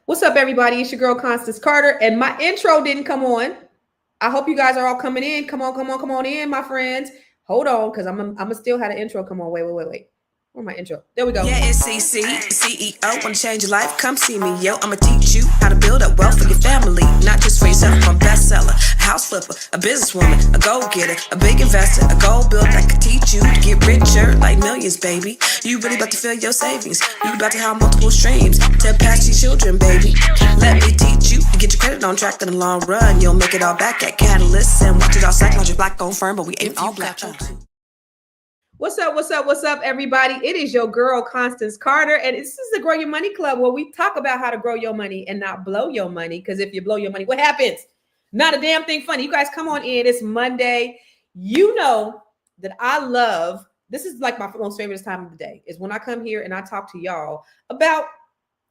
What's up, everybody? It's your girl, Constance Carter, and my intro didn't come on. I hope you guys are all coming in. Come on, come on, come on in, my friends. Hold on, because I'm still had an intro come on. Wait. Where's my intro? There we go. Yeah, it's CC, CEO. Wanna change your life? Come see me, yo. I'ma teach you how to build up wealth for your family, not just for yourself. I'm a bestseller, a house flipper, a businesswoman, a go-getter, a big investor, a goal builder. I can teach you to get richer like millions, baby. You really about to fill your savings. You about to have multiple streams to pass your children, baby. Let me teach you to get your credit on track in the long run. You'll make it all back at Catalyst and watch it all psychology black on firm, but we ain't all black. What's up, everybody? It is your girl, Constance Carter, and this is the Grow Your Money Club, where we talk about how to grow your money and not blow your money. Because if you blow your money, what happens? Not a damn thing funny. You guys come on in. It's Monday. You know that I love, this is like my most favorite time of the day, is when I come here and I talk to y'all about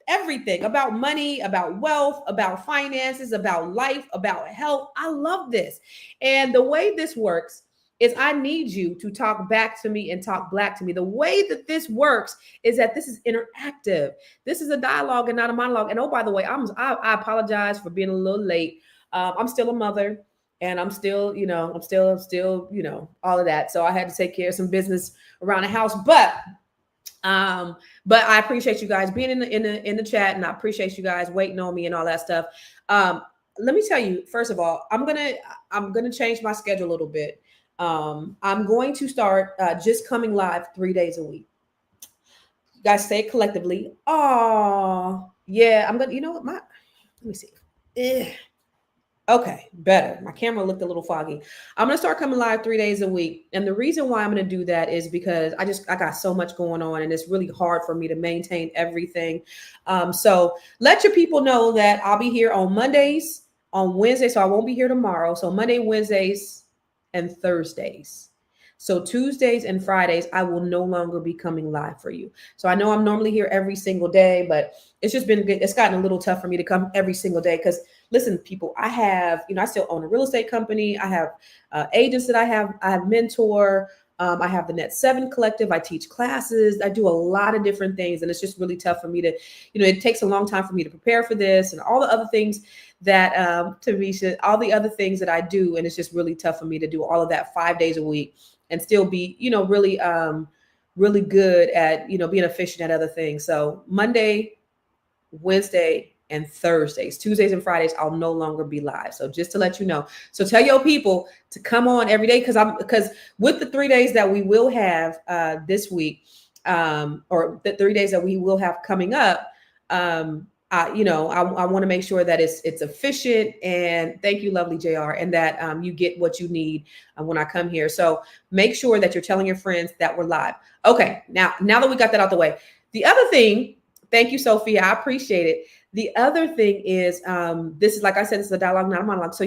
everything, about money, about wealth, about finances, about life, about health. I love this. And the way this works is I need you to talk back to me and talk black to me. The way that this works is that this is interactive. This is a dialogue and not a monologue. And oh, by the way, I apologize for being a little late. I'm still a mother, and I'm still, I'm still, all of that. So I had to take care of some business around the house, but I appreciate you guys being in the chat, and I appreciate you guys waiting on me and all that stuff. Let me tell you, first of all, I'm gonna change my schedule a little bit. I'm going to start just coming live 3 days a week. You guys say it collectively. Oh, yeah. I'm gonna. You know what? Let me see. Okay, better. My camera looked a little foggy. I'm gonna start coming live 3 days a week, and the reason why I'm gonna do that is because I got so much going on, and it's really hard for me to maintain everything. So let your people know that I'll be here on Mondays, on Wednesdays. So I won't be here tomorrow. So Monday, Wednesdays, and Thursdays. So Tuesdays and Fridays, I will no longer be coming live for you. So I know I'm normally here every single day, but it's just been good. It's gotten a little tough for me to come every single day because listen, people, I have, I still own a real estate company. I have agents that I have mentor. I have the Net 7 Collective. I teach classes. I do a lot of different things. And it's just really tough for me to, it takes a long time for me to prepare for this and all the other things that, Tamisha, all the other things that I do. And it's just really tough for me to do all of that 5 days a week and still be, really, really good at, being efficient at other things. So Monday, Wednesday, and Thursdays, Tuesdays and Fridays, I'll no longer be live. So just to let you know. So tell your people to come on every day because with the 3 days that we will have this week, or the 3 days that we will have coming up, I want to make sure that it's efficient. And thank you, lovely JR, and that you get what you need when I come here. So make sure that you're telling your friends that we're live. Okay, now that we got that out the way, the other thing, thank you, Sophia, I appreciate it. The other thing is, this is, like I said, this is a dialogue, not a monologue. So,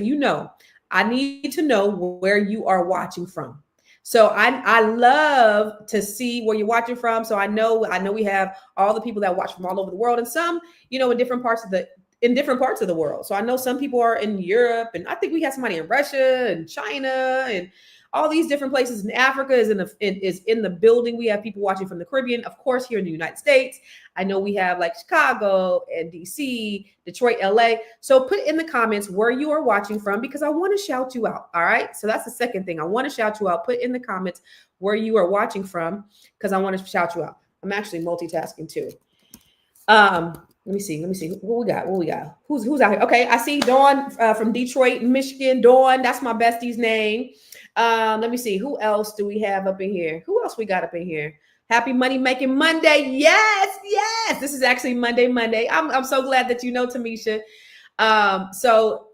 I need to know where you are watching from. So I love to see where you're watching from. So I know we have all the people that watch from all over the world, and some, in different parts of the world. So I know some people are in Europe, and I think we have somebody in Russia and China and all these different places. In Africa is in the building. We have people watching from the Caribbean, of course, here in the United States. I know we have like Chicago and DC, Detroit, LA. So put in the comments where you are watching from, because I want to shout you out. All right. So that's the second thing. I want to shout you out. Put in the comments where you are watching from, because I want to shout you out. I'm actually multitasking too. Let me see. What we got? Who's out here? Okay. I see Dawn from Detroit, Michigan. Dawn, that's my bestie's name. Let me see. Who else do we have up in here? Who else we got up in here? Happy Money Making Monday. Yes. This is actually Monday. I'm so glad that Tamisha. So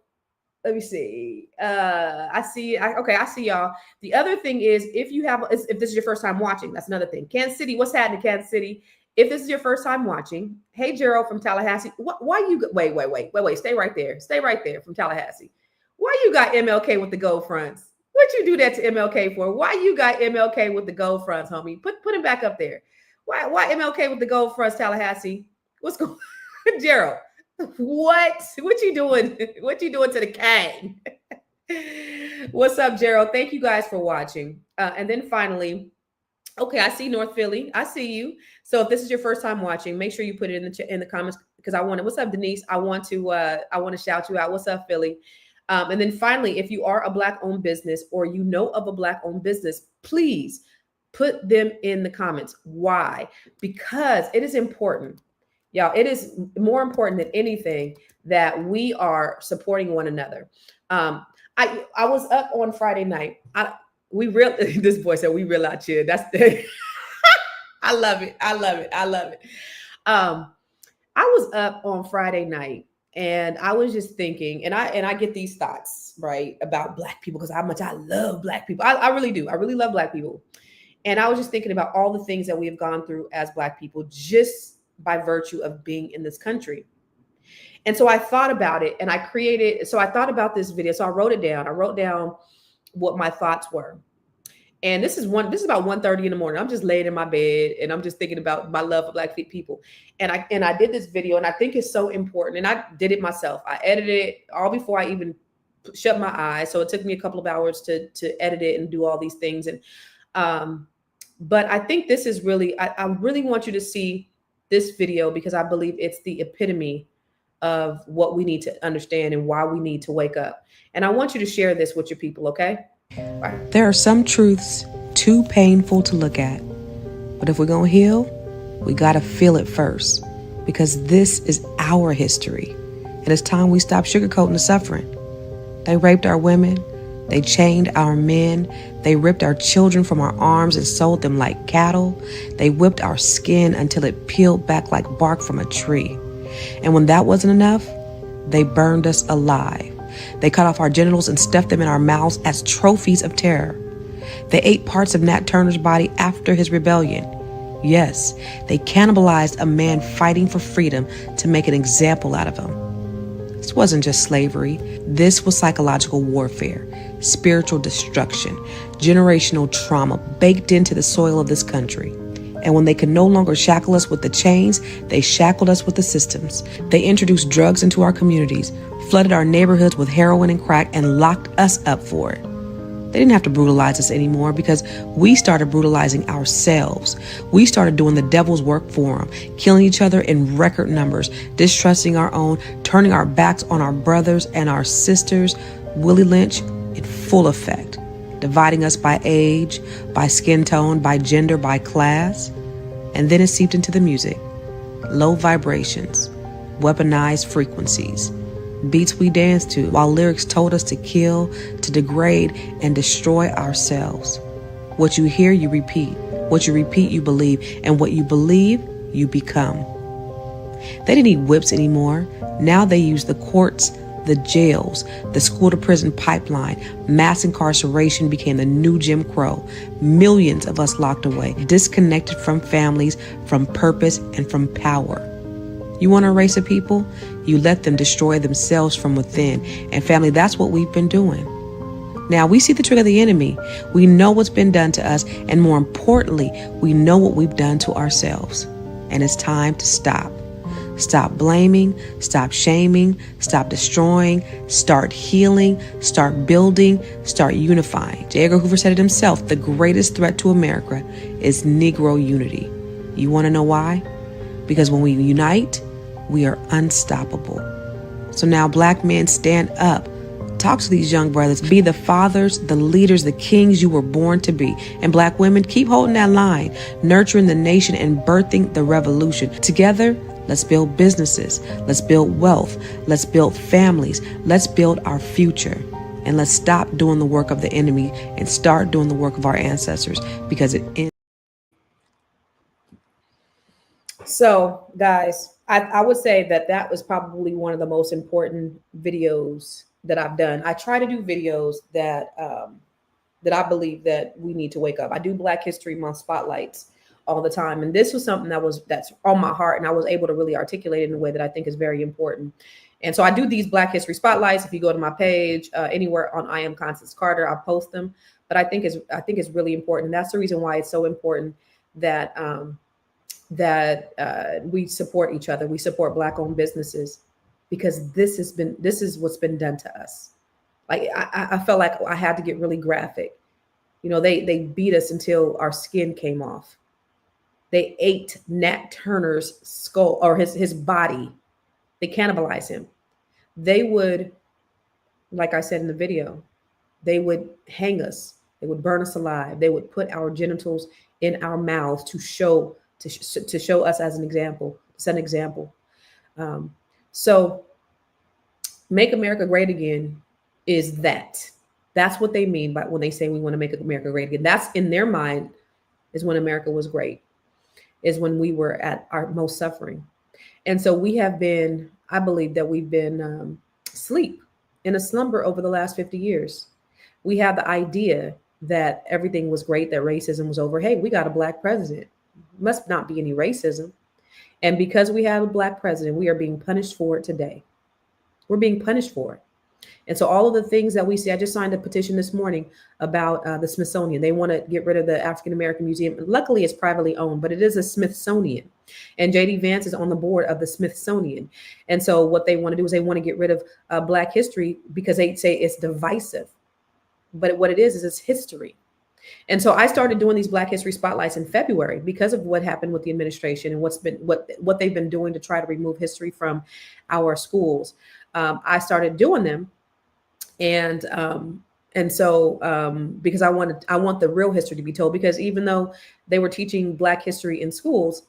let me see. I see y'all. The other thing is, if this is your first time watching, that's another thing. Kansas City, what's happening, Kansas City? If this is your first time watching, hey, Gerald from Tallahassee. Why you wait, stay right there from Tallahassee. Why you got MLK with the gold fronts? What you do that to MLK for? Why you got MLK with the gold fronts, homie? Put him back up there. Why MLK with the gold fronts, Tallahassee? What's going on? Gerald, what you doing? What you doing to the king? What's up, Gerald? Thank you guys for watching. And then finally, okay, I see North Philly. I see you. So if this is your first time watching, make sure you put it in the comments. because I want to. What's up, Denise? I want to shout you out. What's up, Philly? And then finally, if you are a Black-owned business or you know of a Black-owned business, please put them in the comments. Why? Because it is important. Y'all, it is more important than anything that we are supporting one another. I was up on Friday night. This boy said we real out here. That's the I love it. I love it. I love it. I was up on Friday night and I was just thinking, and I get these thoughts, right, about Black people because how much I love Black people. I really do. I really love Black people. And I was just thinking about all the things that we have gone through as Black people just by virtue of being in this country. And so I thought about it and I thought about this video. So I wrote it down. I wrote down what my thoughts were. And this is about 1:30 in the morning. I'm just laying in my bed and I'm just thinking about my love for Black people. And I did this video and I think it's so important. And I did it myself. I edited it all before I even shut my eyes. So it took me a couple of hours to edit it and do all these things. And but I think this is really, I really want you to see this video because I believe it's the epitome of what we need to understand and why we need to wake up. And I want you to share this with your people, okay? Bye. There are some truths too painful to look at. But if we're going to heal, we got to feel it first because this is our history. And it's time we stop sugarcoating the suffering. They raped our women. They chained our men. They ripped our children from our arms and sold them like cattle. They whipped our skin until it peeled back like bark from a tree. And when that wasn't enough, they burned us alive. They cut off our genitals and stuffed them in our mouths as trophies of terror. They ate parts of Nat Turner's body after his rebellion. Yes, they cannibalized a man fighting for freedom to make an example out of him. This wasn't just slavery. This was psychological warfare, spiritual destruction, generational trauma baked into the soil of this country. And when they could no longer shackle us with the chains, they shackled us with the systems. They introduced drugs into our communities, flooded our neighborhoods with heroin and crack, and locked us up for it. They didn't have to brutalize us anymore because we started brutalizing ourselves. We started doing the devil's work for them, killing each other in record numbers, distrusting our own, turning our backs on our brothers and our sisters. Willie Lynch in full effect, dividing us by age, by skin tone, by gender, by class. And then it seeped into the music. Low vibrations, weaponized frequencies, beats we danced to while lyrics told us to kill, to degrade, and destroy ourselves. What you hear, you repeat. What you repeat, you believe. And what you believe, you become. They didn't need whips anymore. Now they use the courts, the jails, the school-to-prison pipeline. Mass incarceration became the new Jim Crow. Millions of us locked away, disconnected from families, from purpose, and from power. You want to erase a people? You let them destroy themselves from within. And family, that's what we've been doing. Now, we see the trick of the enemy. We know what's been done to us. And more importantly, we know what we've done to ourselves. And it's time to stop. Stop blaming, stop shaming, stop destroying, start healing, start building, start unifying. J. Edgar Hoover said it himself, the greatest threat to America is Negro unity. You want to know why? Because when we unite, we are unstoppable. So now Black men, stand up. Talk to these young brothers. Be the fathers, the leaders, the kings you were born to be. And Black women, keep holding that line, nurturing the nation and birthing the revolution. Together, let's build businesses. Let's build wealth. Let's build families. Let's build our future. And let's stop doing the work of the enemy and start doing the work of our ancestors, because it ends. So, guys, I would say that was probably one of the most important videos that I've done. I try to do videos that I believe that we need to wake up. I do Black History Month spotlights all the time, and this was something that's on my heart, and I was able to really articulate it in a way that I think is very important. And so I do these Black History spotlights. If you go to my page, anywhere on I Am Constance Carter, I'll post them. But I think it's really important, and that's the reason why it's so important that we support each other. We support Black-owned businesses, because this is what's been done to us. Like I felt like I had to get really graphic. You know, they beat us until our skin came off. They ate Nat Turner's skull, or his body, They cannibalize him. They would, like I said in the video, they would hang us. They would burn us alive. They would put our genitals in our mouths to show to show us as an example, set an example. Um, so, make America great again is that. That's what they mean by when they say we want to make America great again. That's in their mind is when America was great, is when we were at our most suffering. And so we have been, I believe that we've been asleep in a slumber over the last 50 years. We have the idea that everything was great, that racism was over. Hey, we got a black president. Must not be any racism. And because we have a black president, we are being punished for it today. We're being punished for it. And so all of the things that we see, I just signed a petition this morning about the Smithsonian. They want to get rid of the African American Museum. Luckily, it's privately owned, but it is a Smithsonian. And JD Vance is on the board of the Smithsonian. And so what they want to do is they want to get rid of Black history because they say it's divisive. But what it is it's history. And so I started doing these Black History Spotlights in February because of what happened with the administration and what they've been doing to try to remove history from our schools. I started doing them, and so because I want the real history to be told, because even though they were teaching Black history in schools,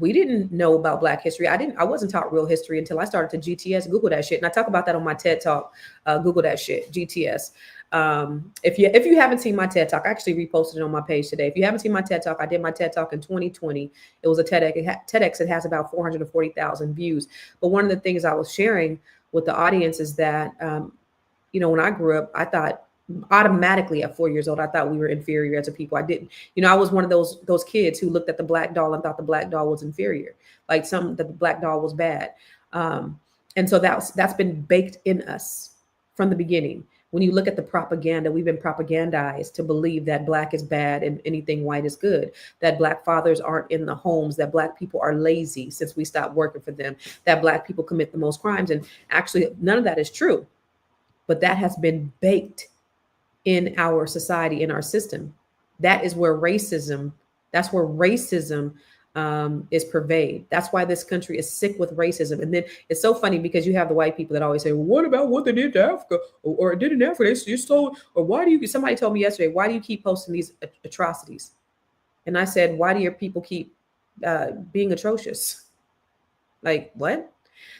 we didn't know about Black history. I wasn't taught real history until I started to GTS. Google that shit, and I talk about that on my TED Talk. Google that shit, GTS. If you haven't seen my TED Talk, I actually reposted it on my page today. If you haven't seen my TED Talk, I did my TED Talk in 2020. It was a TEDx. It has about 440,000 views. But one of the things I was sharing with the audience is that, when I grew up, I thought automatically at 4 years old, I thought we were inferior as a people. I didn't, I was one of those kids who looked at the black doll and thought the black doll was inferior, like that the black doll was bad. And so that's been baked in us from the beginning. When you look at the propaganda, we've been propagandized to believe that Black is bad and anything white is good, that Black fathers aren't in the homes, that Black people are lazy since we stopped working for them, that Black people commit the most crimes. And actually, none of that is true. But that has been baked in our society, in our system. That's where racism is pervade. That's why this country is sick with racism. And then it's so funny because you have the white people that always say, well, what about what they did to Africa or did in Africa? They stole, or somebody told me yesterday, why do you keep posting these atrocities? And I said, why do your people keep being atrocious? Like, what?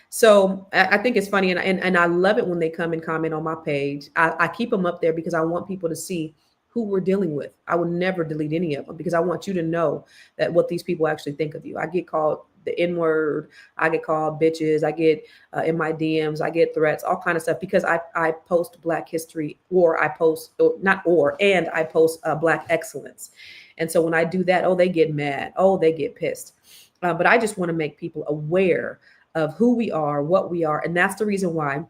So I think it's funny. And I love it when they come and comment on my page. I keep them up there because I want people to see who we're dealing with. I would never delete any of them because I want you to know that what these people actually think of you. I get called the N-word. I get called bitches. I get in my DMs, I get threats, all kind of stuff because I post Black history I post Black excellence. And so when I do that, they get mad. They get pissed. But I just want to make people aware of who we are, what we are. And that's the reason why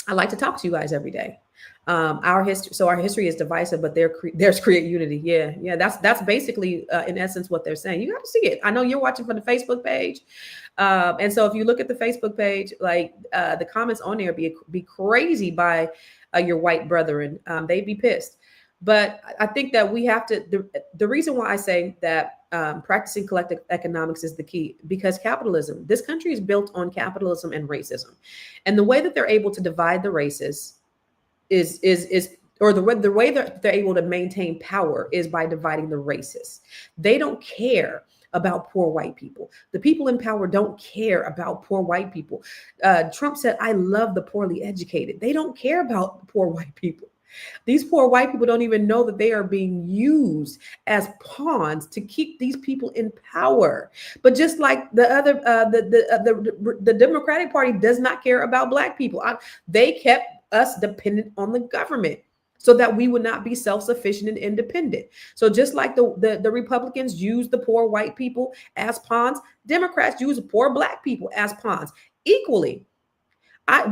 I like to talk to you guys every day. Our history is divisive, but there's create unity. Yeah. That's basically in essence what they're saying. You got to see it. I know you're watching from the Facebook page, and so if you look at the Facebook page, like the comments on there be crazy by your white brethren. They'd be pissed. But I think that we have to. The reason why I say that practicing collective economics is the key, because capitalism. This country is built on capitalism and racism, and the way that they're able to divide the races or the way that they're able to maintain power is by dividing the races. They don't care about poor white people. The people in power don't care about poor white people. Trump said, I love the poorly educated. They don't care about poor white people. These poor white people don't even know that they are being used as pawns to keep these people in power. But just like the other, the Democratic Party does not care about Black people. They kept us dependent on the government so that we would not be self-sufficient and independent. So just like the Republicans use the poor white people as pawns, Democrats use poor Black people as pawns equally.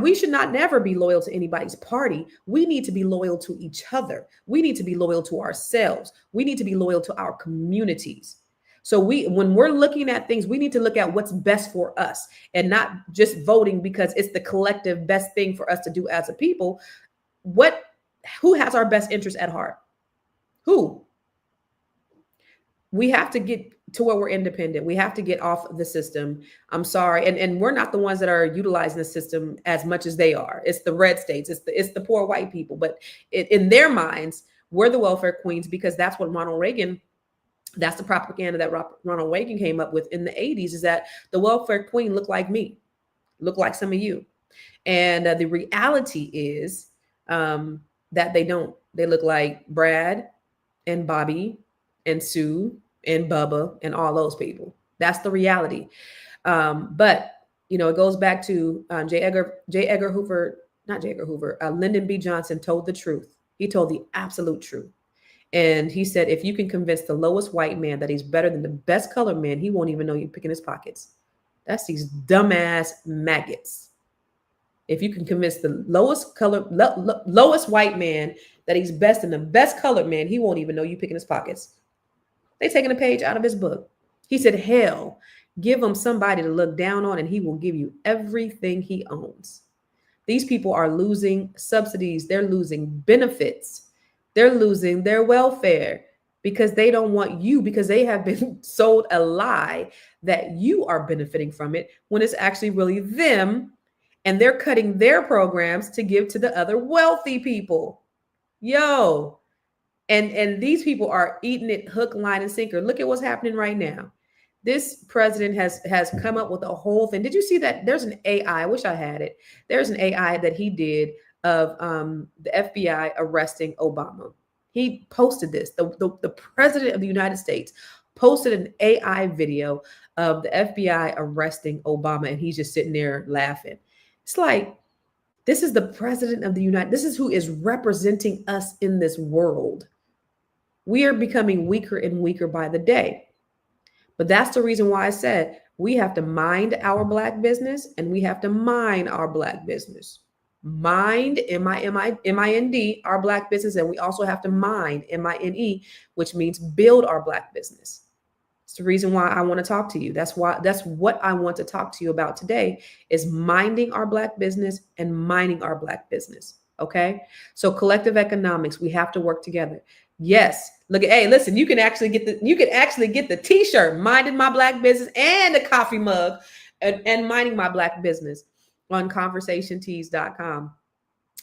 We should not never be loyal to anybody's party. We need to be loyal to each other. We need to be loyal to ourselves. We need to be loyal to our communities. So when we're looking at things, we need to look at what's best for us and not just voting because it's the collective best thing for us to do as a people. Who has our best interest at heart? Who? we have to get to where we're independent. We have to get off the system. I'm sorry. And we're not the ones that are utilizing the system as much as they are. It's the red states. It's the poor white people. But in their minds, we're the welfare queens, because that's what Ronald Reagan, that's the propaganda that Ronald Reagan came up with in the 80s, is that the welfare queen looked like me, looked like some of you. And the reality is that they don't. They look like Brad and Bobby and Sue and Bubba and all those people. That's the reality. But, you know, it goes back to Lyndon B. Johnson told the truth. He told the absolute truth. And he said, if you can convince the lowest white man that he's better than the best colored man, he won't even know you're picking his pockets. That's these dumbass maggots. If you can convince the lowest white man that he's best than the best colored man, he won't even know you picking his pockets. They taking a page out of his book. He said, hell, give him somebody to look down on and he will give you everything he owns. These people are losing subsidies. They're losing benefits. They're losing their welfare because they don't want you, because they have been sold a lie that you are benefiting from it when it's actually really them. And they're cutting their programs to give to the other wealthy people. Yo. And these people are eating it hook, line, and sinker. Look at what's happening right now. This president has come up with a whole thing. Did you see that? There's an AI. I wish I had it. There's an AI that he did of the FBI arresting Obama. He posted this. The president of the United States posted an AI video of the FBI arresting Obama, and he's just sitting there laughing. It's like, this is the president of the United States. This is who is representing us in this world. We are becoming weaker and weaker by the day. But that's the reason why I said we have to mind our Black business, and we have to mine our Black business. Mind, M-I-N-D, our Black business. And we also have to mine, M-I-N-E, which means build our Black business. It's the reason why I want to talk to you. That's what I want to talk to you about today, is minding our Black business and mining our Black business. Okay. So collective economics, we have to work together. Yes. Look at, hey, listen, you can actually get the t-shirt, minding my Black business, and the coffee mug and minding my Black business on conversationtees.com.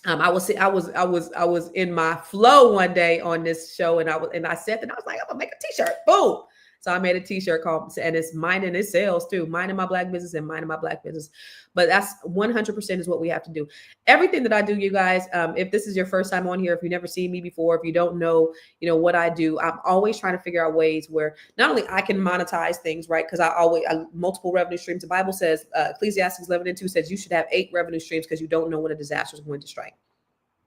I was in my flow one day on this show, and I said that I was like, I'm gonna make a t-shirt. Boom. So I made a t-shirt called, and it's minding, it sales too, minding my Black business and minding my Black business. But that's 100% is what we have to do. Everything that I do, you guys, if this is your first time on here, if you've never seen me before, if you don't know, what I do, I'm always trying to figure out ways where not only I can monetize things, right? Because I multiple revenue streams. The Bible says, Ecclesiastes 11:2 says you should have 8 revenue streams because you don't know when a disaster is going to strike.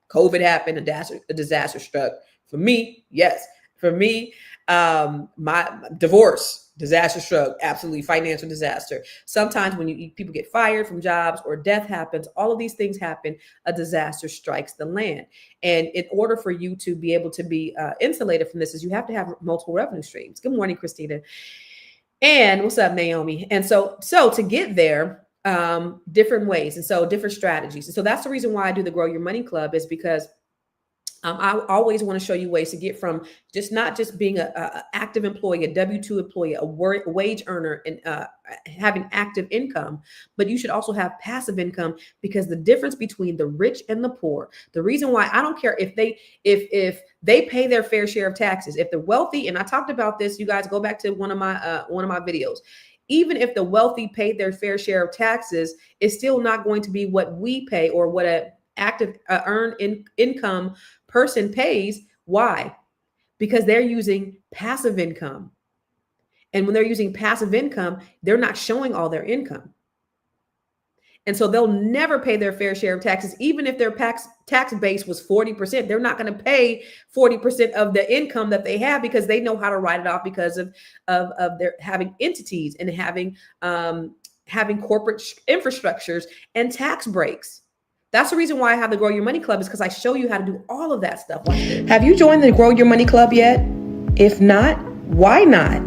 COVID happened, a disaster struck. For me, yes. For me, my divorce, disaster struck, absolutely financial disaster. Sometimes when people get fired from jobs or death happens, all of these things happen, a disaster strikes the land. And in order for you to be able to be insulated from this, is you have to have multiple revenue streams. Good morning, Christina. And what's up, Naomi? And so to get there, different ways. And so different strategies. And so that's the reason why I do the Grow Your Money Club, is because I always want to show you ways to get from not just being a active employee, a W-2 employee, a wage earner, and having active income, but you should also have passive income, because the difference between the rich and the poor, the reason why I don't care if they pay their fair share of taxes, if the wealthy, and I talked about this, you guys go back to one of my videos. Even if the wealthy paid their fair share of taxes, it's still not going to be what we pay or what a active earned income person pays. Why? Because they're using passive income. And when they're using passive income, they're not showing all their income. And so they'll never pay their fair share of taxes. Even if their tax base was 40%, they're not going to pay 40% of the income that they have, because they know how to write it off because of their having entities and having corporate infrastructures and tax breaks. That's the reason why I have the Grow Your Money Club, is because I show you how to do all of that stuff. Have you joined the Grow Your Money Club yet? If not, why not?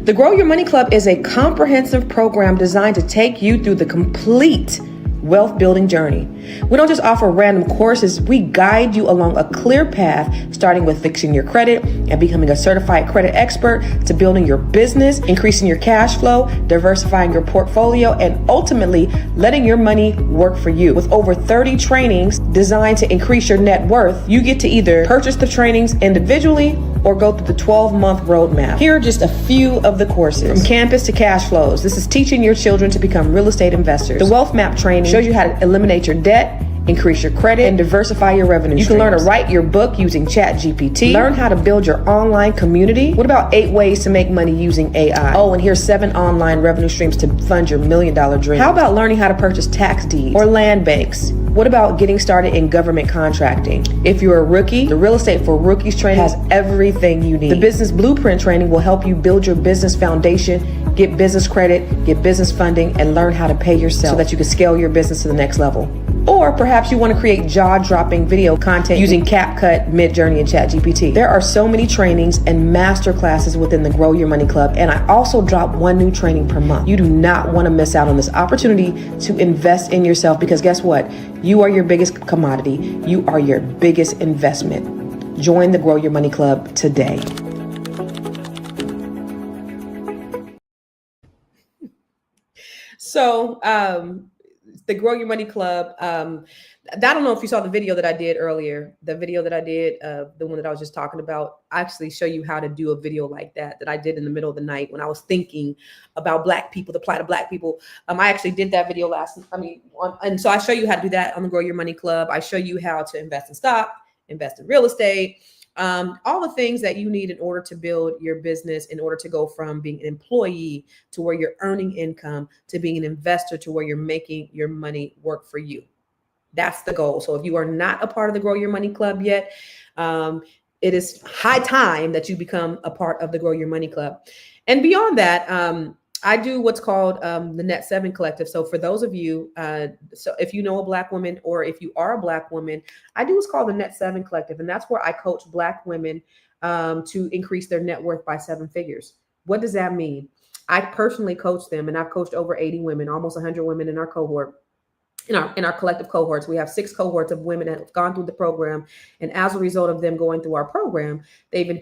The Grow Your Money Club is a comprehensive program designed to take you through the complete wealth building journey. We don't just offer random courses, we guide you along a clear path, starting with fixing your credit and becoming a certified credit expert, to building your business, increasing your cash flow, diversifying your portfolio, and ultimately letting your money work for you. With over 30 trainings designed to increase your net worth, you get to either purchase the trainings individually or go through the 12-month roadmap. Here are just a few of the courses. From campus to cash flows. This is teaching your children to become real estate investors. The Wealth Map training shows you how to eliminate your debt, increase your credit, and diversify your revenue streams. You can learn to write your book using ChatGPT. Learn how to build your online community. What about 8 ways to make money using AI? Oh, and here's 7 online revenue streams to fund your $1 million dream. How about learning how to purchase tax deeds or land banks? What about getting started in government contracting? If you're a rookie, the Real Estate for Rookies training has everything you need. The Business Blueprint training will help you build your business foundation, get business credit, get business funding, and learn how to pay yourself so that you can scale your business to the next level. Or perhaps you want to create jaw-dropping video content using CapCut, Midjourney, and ChatGPT. There are so many trainings and master classes within the Grow Your Money Club, and I also drop 1 new training per month. You do not want to miss out on this opportunity to invest in yourself, because guess what? You are your biggest commodity. You are your biggest investment. Join the Grow Your Money Club today. So, the Grow Your Money Club. I don't know if you saw the video that I did earlier, the one that I was just talking about. I actually show you how to do a video like that I did in the middle of the night when I was thinking about Black people, the plight of Black people. I actually did that video and so I show you how to do that on the Grow Your Money Club. I show you how to invest in stock, invest in real estate, all the things that you need in order to build your business, in order to go from being an employee to where you're earning income, to being an investor to where you're making your money work for you. That's the goal. So if you are not a part of the Grow Your Money Club yet, it is high time that you become a part of the Grow Your Money Club. And beyond that, I do what's called the Net 7 Collective. So for those of you, so if you know a Black woman, or if you are a Black woman, I do what's called the Net 7 Collective. And that's where I coach Black women to increase their net worth by 7 figures. What does that mean? I personally coach them, and I've coached over 80 women, almost 100 women in our cohort. In our collective cohorts, we have 6 cohorts of women that have gone through the program. And as a result of them going through our program, they've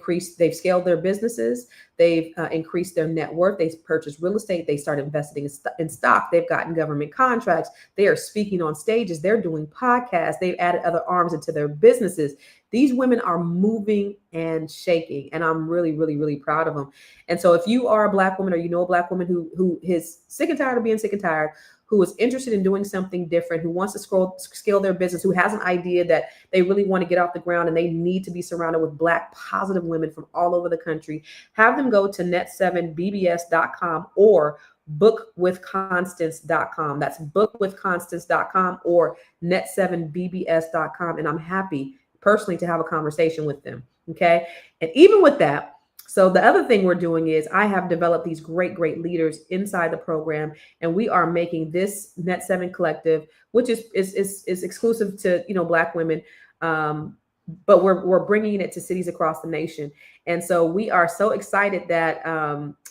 scaled their businesses. They've increased their net worth. They've purchased real estate. They started investing in stock. They've gotten government contracts. They are speaking on stages. They're doing podcasts. They've added other arms into their businesses. These women are moving and shaking, and I'm really, really, really proud of them. And so if you are a Black woman, or you know a Black woman who is sick and tired of being sick and tired, who is interested in doing something different, who wants to scale their business, who has an idea that they really want to get off the ground, and they need to be surrounded with Black positive women from all over the country, have them go to net7bbs.com or bookwithconstance.com. That's bookwithconstance.com or net7bbs.com. And I'm happy personally to have a conversation with them. Okay. And even with that, so the other thing we're doing is I have developed these great leaders inside the program, and we are making this Net 7 Collective, which is exclusive to, Black women. But we're bringing it to cities across the nation. And so we are so excited that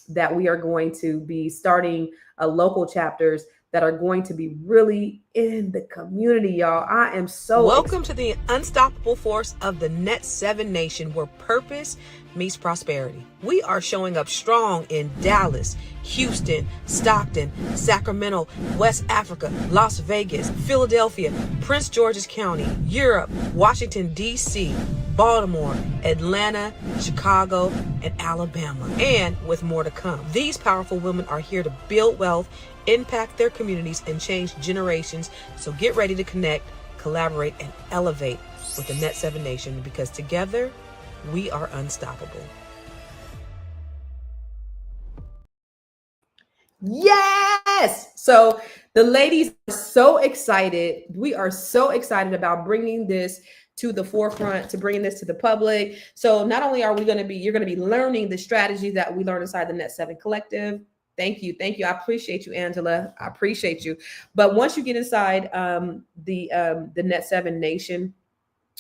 that we are going to be starting local chapters that are going to be really in the community, y'all. I am so welcome to the unstoppable force of the Net 7 Nation, where purpose meets prosperity. We are showing up strong in Dallas, Houston, Stockton, Sacramento, West Africa, Las Vegas, Philadelphia, Prince George's County, Europe, Washington, D.C., Baltimore, Atlanta, Chicago, and Alabama, and with more to come. These powerful women are here to build wealth, impact their communities, and change generations. So get ready to connect, collaborate, and elevate with the Net 7 Nation, because together we are unstoppable. Yes. So the ladies are so excited. We are so excited about bringing this to the forefront, to bringing this to the public. So not only are you're going to be learning the strategies that we learn inside the Net 7 Collective. Thank you. I appreciate you, Angela. I appreciate you. But once you get inside the Net 7 Nation,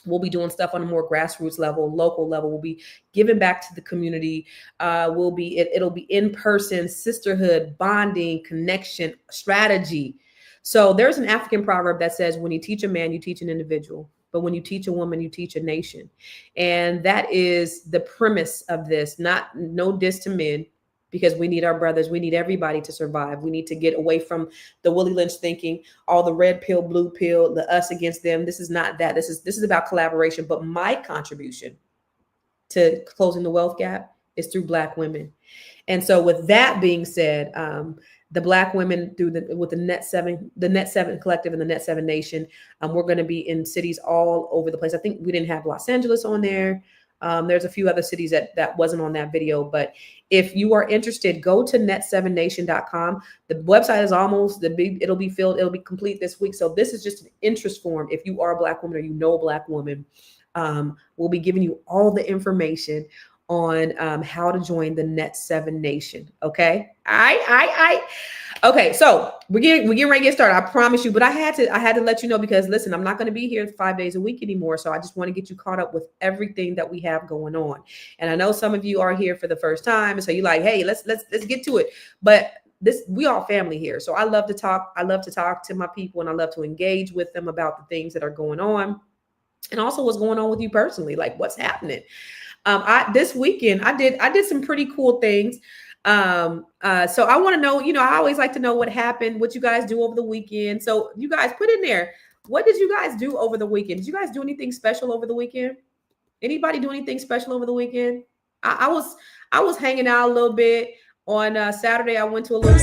we'll be doing stuff on a more grassroots level, local level. We'll be giving back to the community. It'll be in person, sisterhood, bonding, connection, strategy. So there's an African proverb that says, when you teach a man, you teach an individual. But when you teach a woman, you teach a nation. And that is the premise of this. No diss to men, because we need our brothers. We need everybody to survive. We need to get away from the Willie Lynch thinking, all the red pill, blue pill, the us against them. This is not that. This is about collaboration. But my contribution to closing the wealth gap is through Black women. And so with that being said, the Black women with the Net 7 Collective and the Net 7 Nation, we're going to be in cities all over the place. I think we didn't have Los Angeles on there. There's a few other cities that wasn't on that video, but if you are interested, go to net7nation.com. The website is almost it'll be filled. It'll be complete this week. So this is just an interest form. If you are a Black woman or you know a Black woman, we'll be giving you all the information on how to join the Net 7 Nation. Okay. Okay. So we're getting ready to get started. I promise you, but I had to let you know, because listen, I'm not going to be here 5 days a week anymore. So I just want to get you caught up with everything that we have going on. And I know some of you are here for the first time. And so you're like, hey, let's get to it. But we all family here. So I love to talk. I love to talk to my people, and I love to engage with them about the things that are going on, and also what's going on with you personally, like what's happening. This weekend I did some pretty cool things. So I want to know, I always like to know what happened, what you guys do over the weekend. So you guys put in there, what did you guys do over the weekend? Did you guys do anything special over the weekend? Anybody do anything special over the weekend? I was hanging out a little bit on Saturday. I went to a little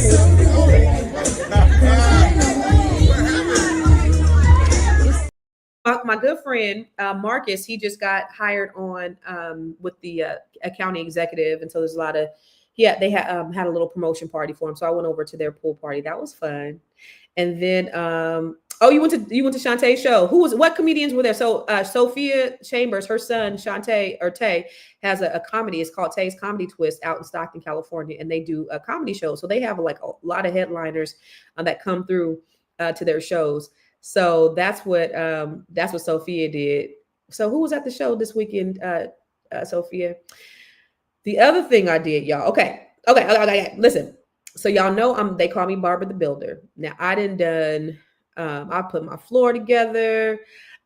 my good friend Marcus, he just got hired on with the accounting executive, and so there's a lot of they had a little promotion party for him. So I went over to their pool party. That was fun. And then you went to Shantae's show. What comedians were there? So Sophia Chambers, her son Tay has a comedy. It's called Tay's Comedy Twist out in Stockton, California, and they do a comedy show. So they have like a lot of headliners that come through to their shows. So that's what Sophia did. So who was at the show this weekend, Sophia? The other thing I did, y'all. Okay. Listen. So y'all know they call me Barbara the Builder. Now I put my floor together.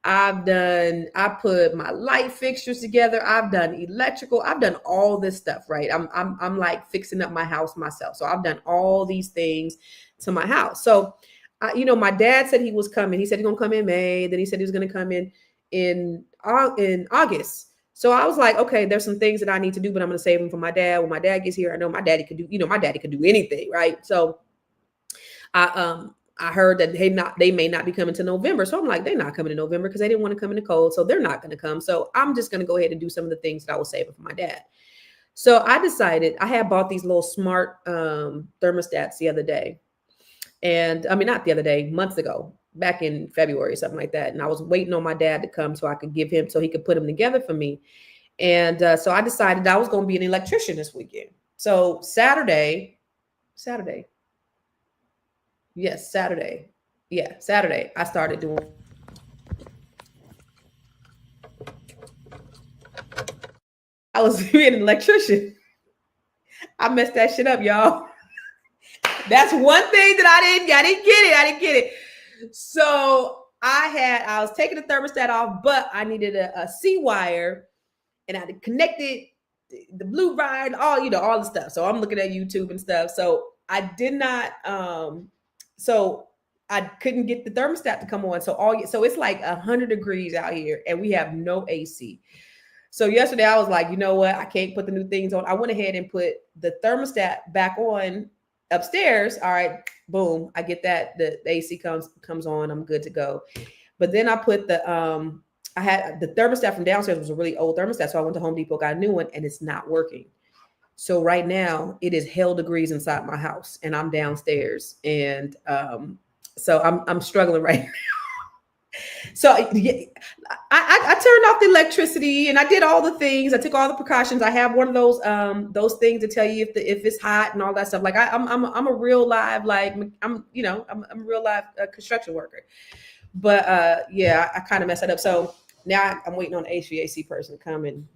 I put my light fixtures together. I've done electrical. I've done all this stuff, right? I'm like fixing up my house myself. So I've done all these things to my house. So my dad said he was coming. He said he's gonna come in May. Then he said he was gonna come in August. So I was like, okay, there's some things that I need to do, but I'm gonna save them for my dad. When my dad gets here, I know my daddy could do. My daddy could do anything, right? So I heard that they may not be coming to November. So I'm like, they're not coming in November because they didn't want to come in the cold. So they're not going to come. So I'm just going to go ahead and do some of the things that I was saving for my dad. So I decided I had bought these little smart thermostats the other day. And I mean, not the other day, months ago, back in February or something like that. And I was waiting on my dad to come so I could give him, so he could put them together for me. And so I decided I was going to be an electrician this weekend. So Saturday. Yes, Saturday. Yeah, Saturday. I started doing. I was being an electrician. I messed that shit up, y'all. That's one thing that I didn't get it. So I was taking the thermostat off, but I needed a C wire, and I had connected the blue wire and all the stuff. So I'm looking at YouTube and stuff. So I did not. So I couldn't get the thermostat to come on. So it's like 100 degrees out here, and we have no AC. So yesterday I was like, you know what? I can't put the new things on. I went ahead and put the thermostat back on upstairs. All right, boom. I get that the AC comes on. I'm good to go. But then I put I had the thermostat from downstairs was a really old thermostat. So I went to Home Depot, got a new one, and it's not working. So right now it is hell degrees inside my house, and I'm downstairs. And so I'm struggling right now. So I turned off the electricity, and I did all the things. I took all the precautions. I have one of those things to tell you if it's hot and all that stuff. Like I'm a real live, like I'm a real live construction worker. But I kind of messed that up. So now I'm waiting on the HVAC person to come and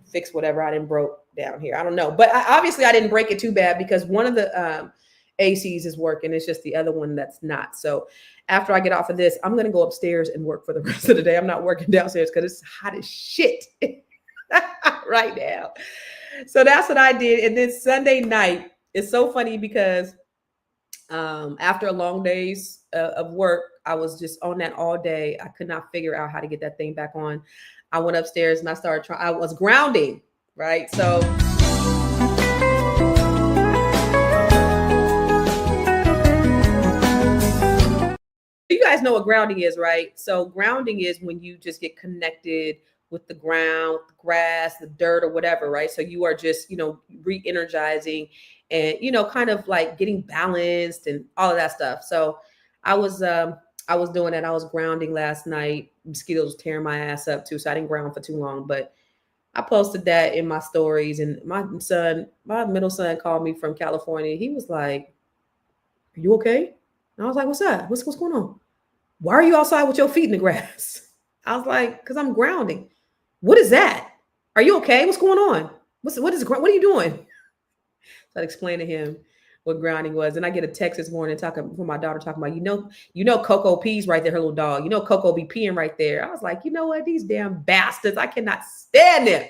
fix whatever I didn't broke down here. I don't know, but obviously I didn't break it too bad, because one of the ACs is working. It's just the other one that's not. So after I get off of this, I'm going to go upstairs and work for the rest of the day. I'm not working downstairs because it's hot as shit right now. So that's what I did. And then Sunday night, it's so funny because after a long days of work, I was just on that all day. I could not figure out how to get that thing back on. I went upstairs and I started trying. I was grounding, right? So you guys know what grounding is, right? So grounding is when you just get connected with the ground, the grass, the dirt, or whatever, right? So you are just, re-energizing and kind of like getting balanced and all of that stuff. So I was doing that. I was grounding last night. Mosquitoes was tearing my ass up too, so I didn't ground for too long. But I posted that in my stories, and my middle son, called me from California. He was like, "Are you okay?" And I was like, "What's up? What's going on? Why are you outside with your feet in the grass?" I was like, "Because I'm grounding." "What is that? Are you okay? What's going on? What are you doing?" So I explained to him what grounding was. And I get a text this morning talking from my daughter talking about, Coco pees right there, her little dog. Coco be peeing right there. I was like, you know what? These damn bastards, I cannot stand them.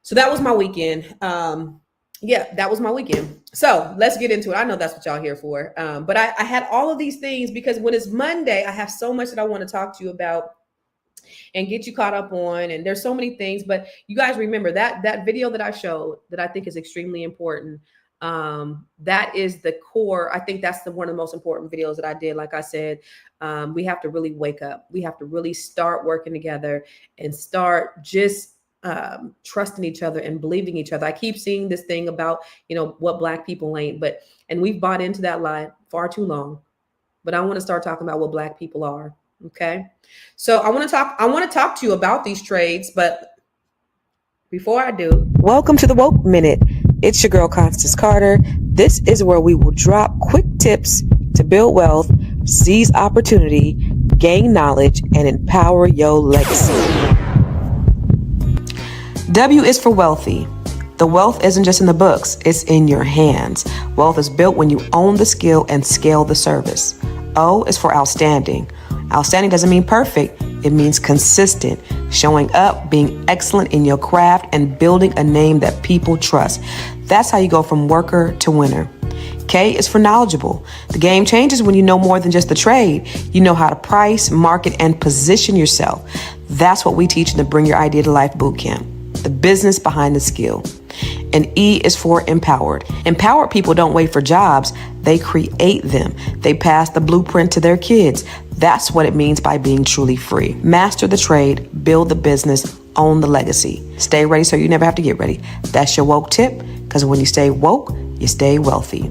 So that was my weekend. That was my weekend. So let's get into it. I know that's what y'all here for. But I had all of these things because when it's Monday, I have so much that I want to talk to you about and get you caught up on. And there's so many things, but you guys remember that video that I showed that I think is extremely important. That is the core. I think that's one of the most important videos that I did. Like I said, we have to really wake up. We have to really start working together and start just trusting each other and believing each other. I keep seeing this thing about, what Black people ain't, and we've bought into that lie far too long. But I want to start talking about what Black people are. Okay. So I want to talk to you about these trades, but before I do, welcome to the Woke Minute. It's your girl, Constance Carter. This is where we will drop quick tips to build wealth, seize opportunity, gain knowledge, and empower your legacy. W is for wealthy. The wealth isn't just in the books, it's in your hands. Wealth is built when you own the skill and scale the service. O is for outstanding. Outstanding doesn't mean perfect, it means consistent, showing up, being excellent in your craft, and building a name that people trust. That's how you go from worker to winner. K is for knowledgeable. The game changes when you know more than just the trade. You know how to price, market, and position yourself. That's what we teach in the Bring Your Idea to Life Bootcamp, the business behind the skill. And E is for empowered. Empowered people don't wait for jobs, they create them. They pass the blueprint to their kids. That's what it means by being truly free. Master the trade, build the business, own the legacy. Stay ready so you never have to get ready. That's your woke tip, because when you stay woke, you stay wealthy.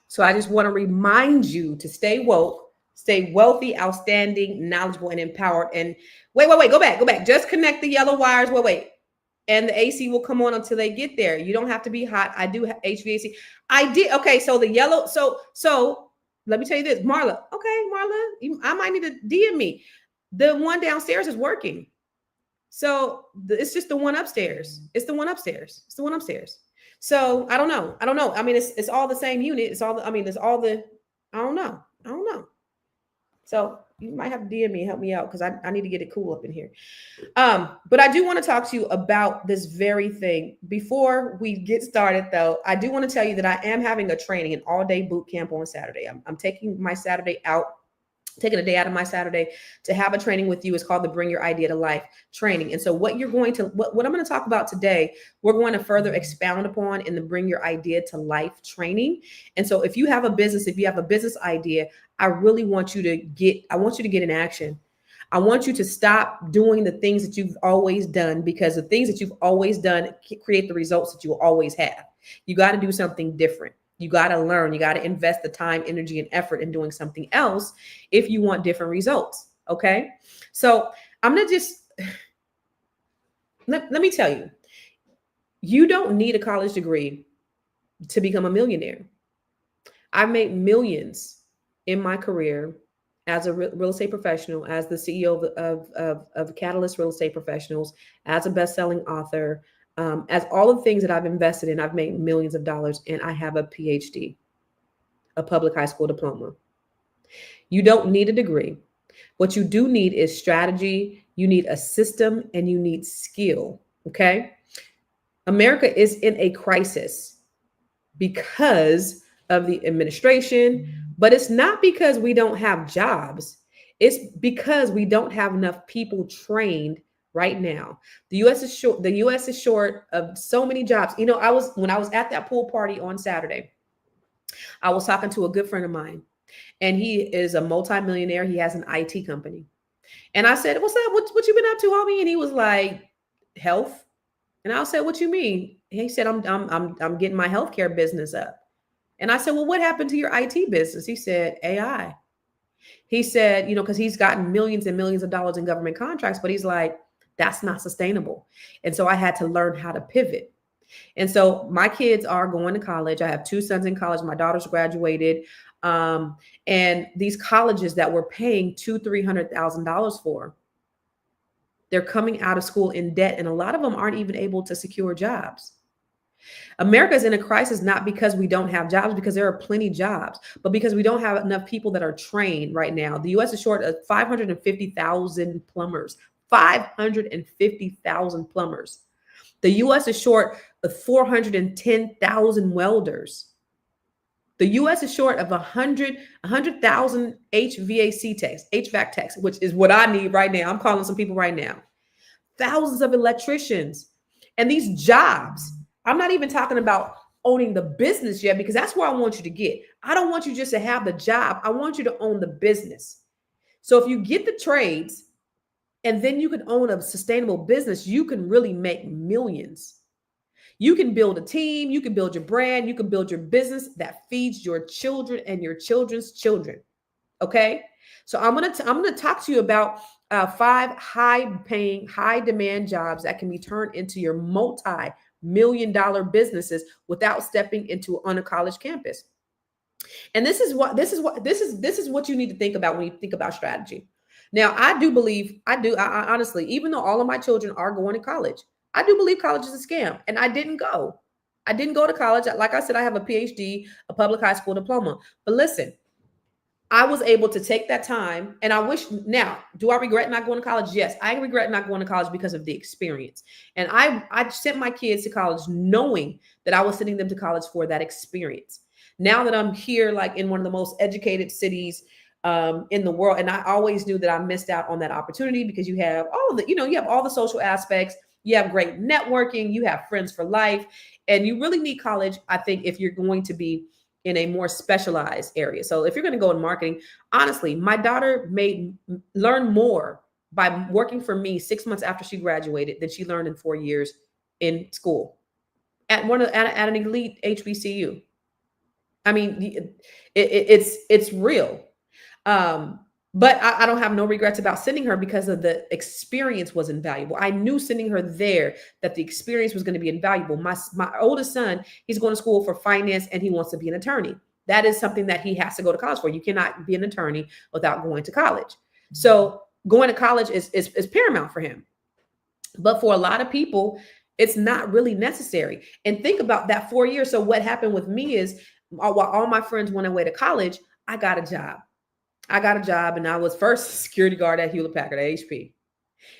So I just want to remind you to stay woke, stay wealthy, outstanding, knowledgeable, and empowered. And wait, go back. Just connect the yellow wires. Wait. And the AC will come on until they get there. You don't have to be hot. I do have HVAC. I did. Okay. So the yellow. So let me tell you this, Marla. Okay, Marla, I might need to DM me. The one downstairs is working. So it's just the one upstairs. It's the one upstairs. So I don't know. I mean, it's all the same unit. I don't know. So you might have to DM me and help me out because I need to get it cool up in here. But I do want to talk to you about this very thing. Before we get started, though, I do want to tell you that I am having a training, an all-day boot camp on Saturday. I'm taking my Saturday out. Taking a day out of my Saturday to have a training with you. Is called the Bring Your Idea to Life training. And so what I'm going to talk about today, we're going to further expound upon in the Bring Your Idea to Life training. And so if you have a business idea, I want you to get in action. I want you to stop doing the things that you've always done, because the things that you've always done create the results that you will always have. You got to do something different. You got to learn. You got to invest the time, energy, and effort in doing something else if you want different results. Okay. So I'm going to just, let me tell you, you don't need a college degree to become a millionaire. I've made millions in my career as a real estate professional, as the CEO of Catalyst Real Estate Professionals, as a best-selling author, As all of the things that I've invested in, I've made millions of dollars, and I have a PhD, a public high school diploma. You don't need a degree. What you do need is strategy, you need a system, and you need skill. Okay. America is in a crisis because of the administration, but it's not because we don't have jobs. It's because we don't have enough people trained right now. The US is short, the US is short of so many jobs. You know, when I was at that pool party on Saturday, I was talking to a good friend of mine, and he is a multimillionaire. He has an IT company. And I said, "What's up? What you been up to, homie?" And he was like, "Health." And I said, "What you mean?" He said, I'm getting my healthcare business up." And I said, "Well, what happened to your IT business?" He said, "AI." He said, because he's gotten millions and millions of dollars in government contracts, but he's like, that's not sustainable. And so I had to learn how to pivot. And so my kids are going to college. I have two sons in college. My daughter's graduated. And these colleges that we're paying $200,000-$300,000 for, they're coming out of school in debt. And a lot of them aren't even able to secure jobs. America is in a crisis, not because we don't have jobs, because there are plenty of jobs, but because we don't have enough people that are trained right now. The U.S. is short of 550,000 plumbers, 550,000 plumbers. The U.S. is short of 410,000 welders. The U.S. is short of 100,000 HVAC techs, which is what I need right now. I'm calling some people right now. Thousands of electricians. And these jobs, I'm not even talking about owning the business yet, because that's where I want you to get. I don't want you just to have the job. I want you to own the business. So if you get the trades and then you can own a sustainable business, you can really make millions. You can build a team, you can build your brand, you can build your business that feeds your children and your children's children. Okay. So I'm going to talk to you about 5 high-paying, high-demand jobs that can be turned into your multi-million-dollar businesses without stepping on a college campus. And this is what you need to think about when you think about strategy. Now, I honestly, even though all of my children are going to college, I do believe college is a scam, and I didn't go. I didn't go to college. Like I said, I have a PhD, a public high school diploma. But listen, I was able to take that time, and I wish now, do I regret not going to college? Yes, I regret not going to college because of the experience. And I sent my kids to college knowing that I was sending them to college for that experience. Now that I'm here, like in one of the most educated cities in the world, and I always knew that I missed out on that opportunity, because you have all of the, you have all the social aspects, you have great networking, you have friends for life, and you really need college, I think, if you're going to be in a more specialized area. So if you're going to go in marketing, honestly, my daughter learn more by working for me 6 months after she graduated than she learned in 4 years in school at an elite HBCU. I mean, it's real. But I don't have no regrets about sending her, because of the experience was invaluable. I knew sending her there that the experience was going to be invaluable. My oldest son, he's going to school for finance, and he wants to be an attorney. That is something that he has to go to college for. You cannot be an attorney without going to college. So going to college is paramount for him. But for a lot of people, it's not really necessary. And think about that 4 years. So what happened with me is, while all my friends went away to college, I got a job. And I was first security guard at Hewlett Packard, at HP.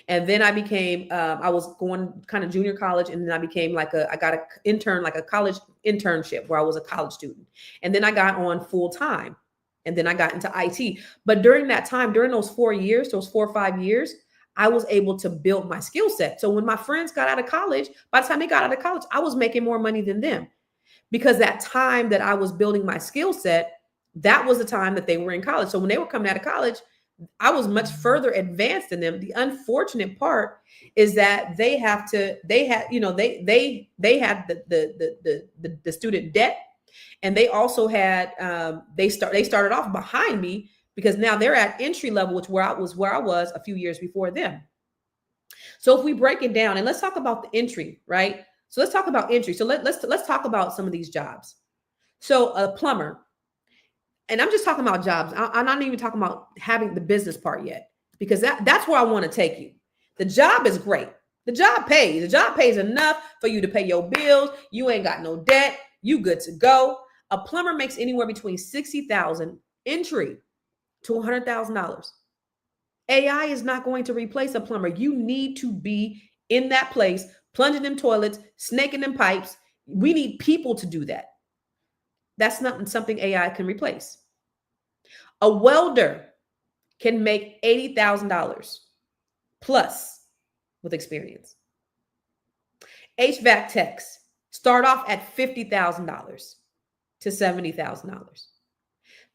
And then I became, I was going kind of junior college. And then I became I got a college internship where I was a college student. And then I got on full time. And then I got into IT. But during that time, during those 4 years, those 4 or 5 years, I was able to build my skill set. So when my friends got out of college, by the time they got out of college, I was making more money than them, because that time that I was building my skill set, that was the time that they were in college. So when they were coming out of college, I was much further advanced than them. The unfortunate part is that they had the student debt, and they also had they started off behind me, because now they're at entry level, which where I was a few years before them. So if we break it down, and let's talk about the entry, right? So let's talk about entry. So let's talk about some of these jobs. So a plumber. And I'm just talking about jobs. I'm not even talking about having the business part yet, because that's where I want to take you. The job is great. The job pays. The job pays enough for you to pay your bills. You ain't got no debt. You good to go. A plumber makes anywhere between 60,000 entry to $100,000. AI is not going to replace a plumber. You need to be in that place, plunging them toilets, snaking them pipes. We need people to do that. That's not something AI can replace. A welder can make $80,000 plus with experience. HVAC techs start off at $50,000 to $70,000.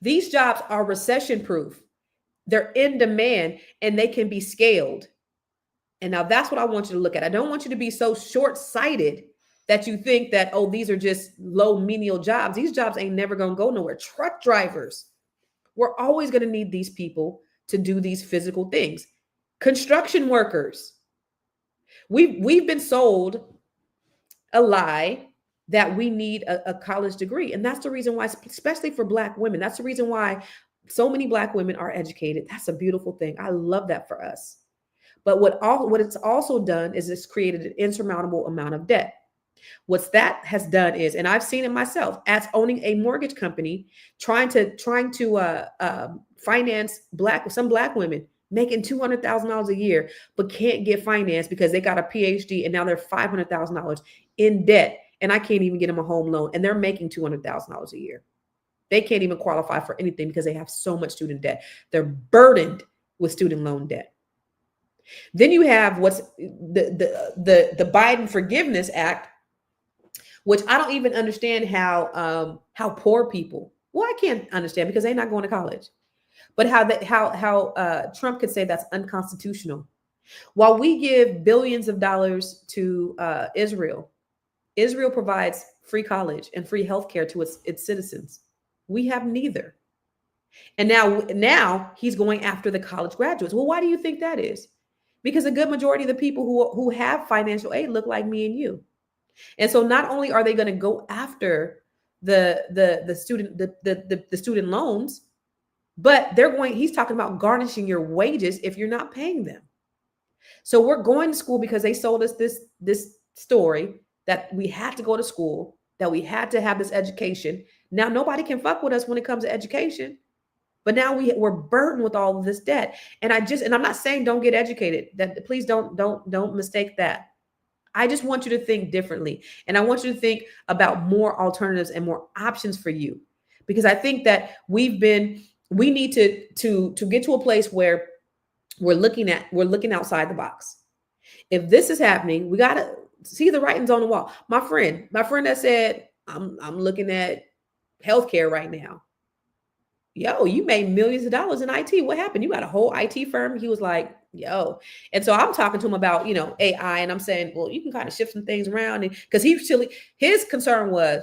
These jobs are recession proof. They're in demand and they can be scaled. And now that's what I want you to look at. I don't want you to be so short-sighted that you think that, oh, these are just low menial jobs. These jobs ain't never going to go nowhere. Truck drivers, we're always going to need these people to do these physical things. Construction workers, we've been sold a lie that we need a college degree. And that's the reason why, especially for Black women, that's the reason why so many Black women are educated. That's a beautiful thing. I love that for us. But what it's also done is it's created an insurmountable amount of debt. What that has done is, and I've seen it myself, as owning a mortgage company, trying to finance some Black women making $200,000 a year, but can't get financed because they got a PhD and now they're $500,000 in debt, and I can't even get them a home loan, and they're making $200,000 a year. They can't even qualify for anything because they have so much student debt. They're burdened with student loan debt. Then you have what's the Biden Forgiveness Act, which I don't even understand how poor people. Well, I can't understand because they're not going to college, but how Trump could say that's unconstitutional. While we give billions of dollars to Israel provides free college and free healthcare to its citizens. We have neither. And now he's going after the college graduates. Well, why do you think that is? Because a good majority of the people who have financial aid look like me and you. And so not only are they going to go after the student loans, but he's talking about garnishing your wages if you're not paying them. So we're going to school because they sold us this story that we had to go to school, that we had to have this education. Now nobody can fuck with us when it comes to education. But now we're burdened with all of this debt. And I'm not saying don't get educated. That please don't mistake that. I just want you to think differently. And I want you to think about more alternatives and more options for you. Because I think that we need to get to a place where we're looking outside the box. If this is happening, we got to see the writings on the wall. My friend that said, I'm looking at healthcare right now. Yo, you made millions of dollars in IT. What happened? You got a whole IT firm? He was like, yo. And so I'm talking to him about, AI, and I'm saying, well, you can kind of shift some things around. And because his concern was,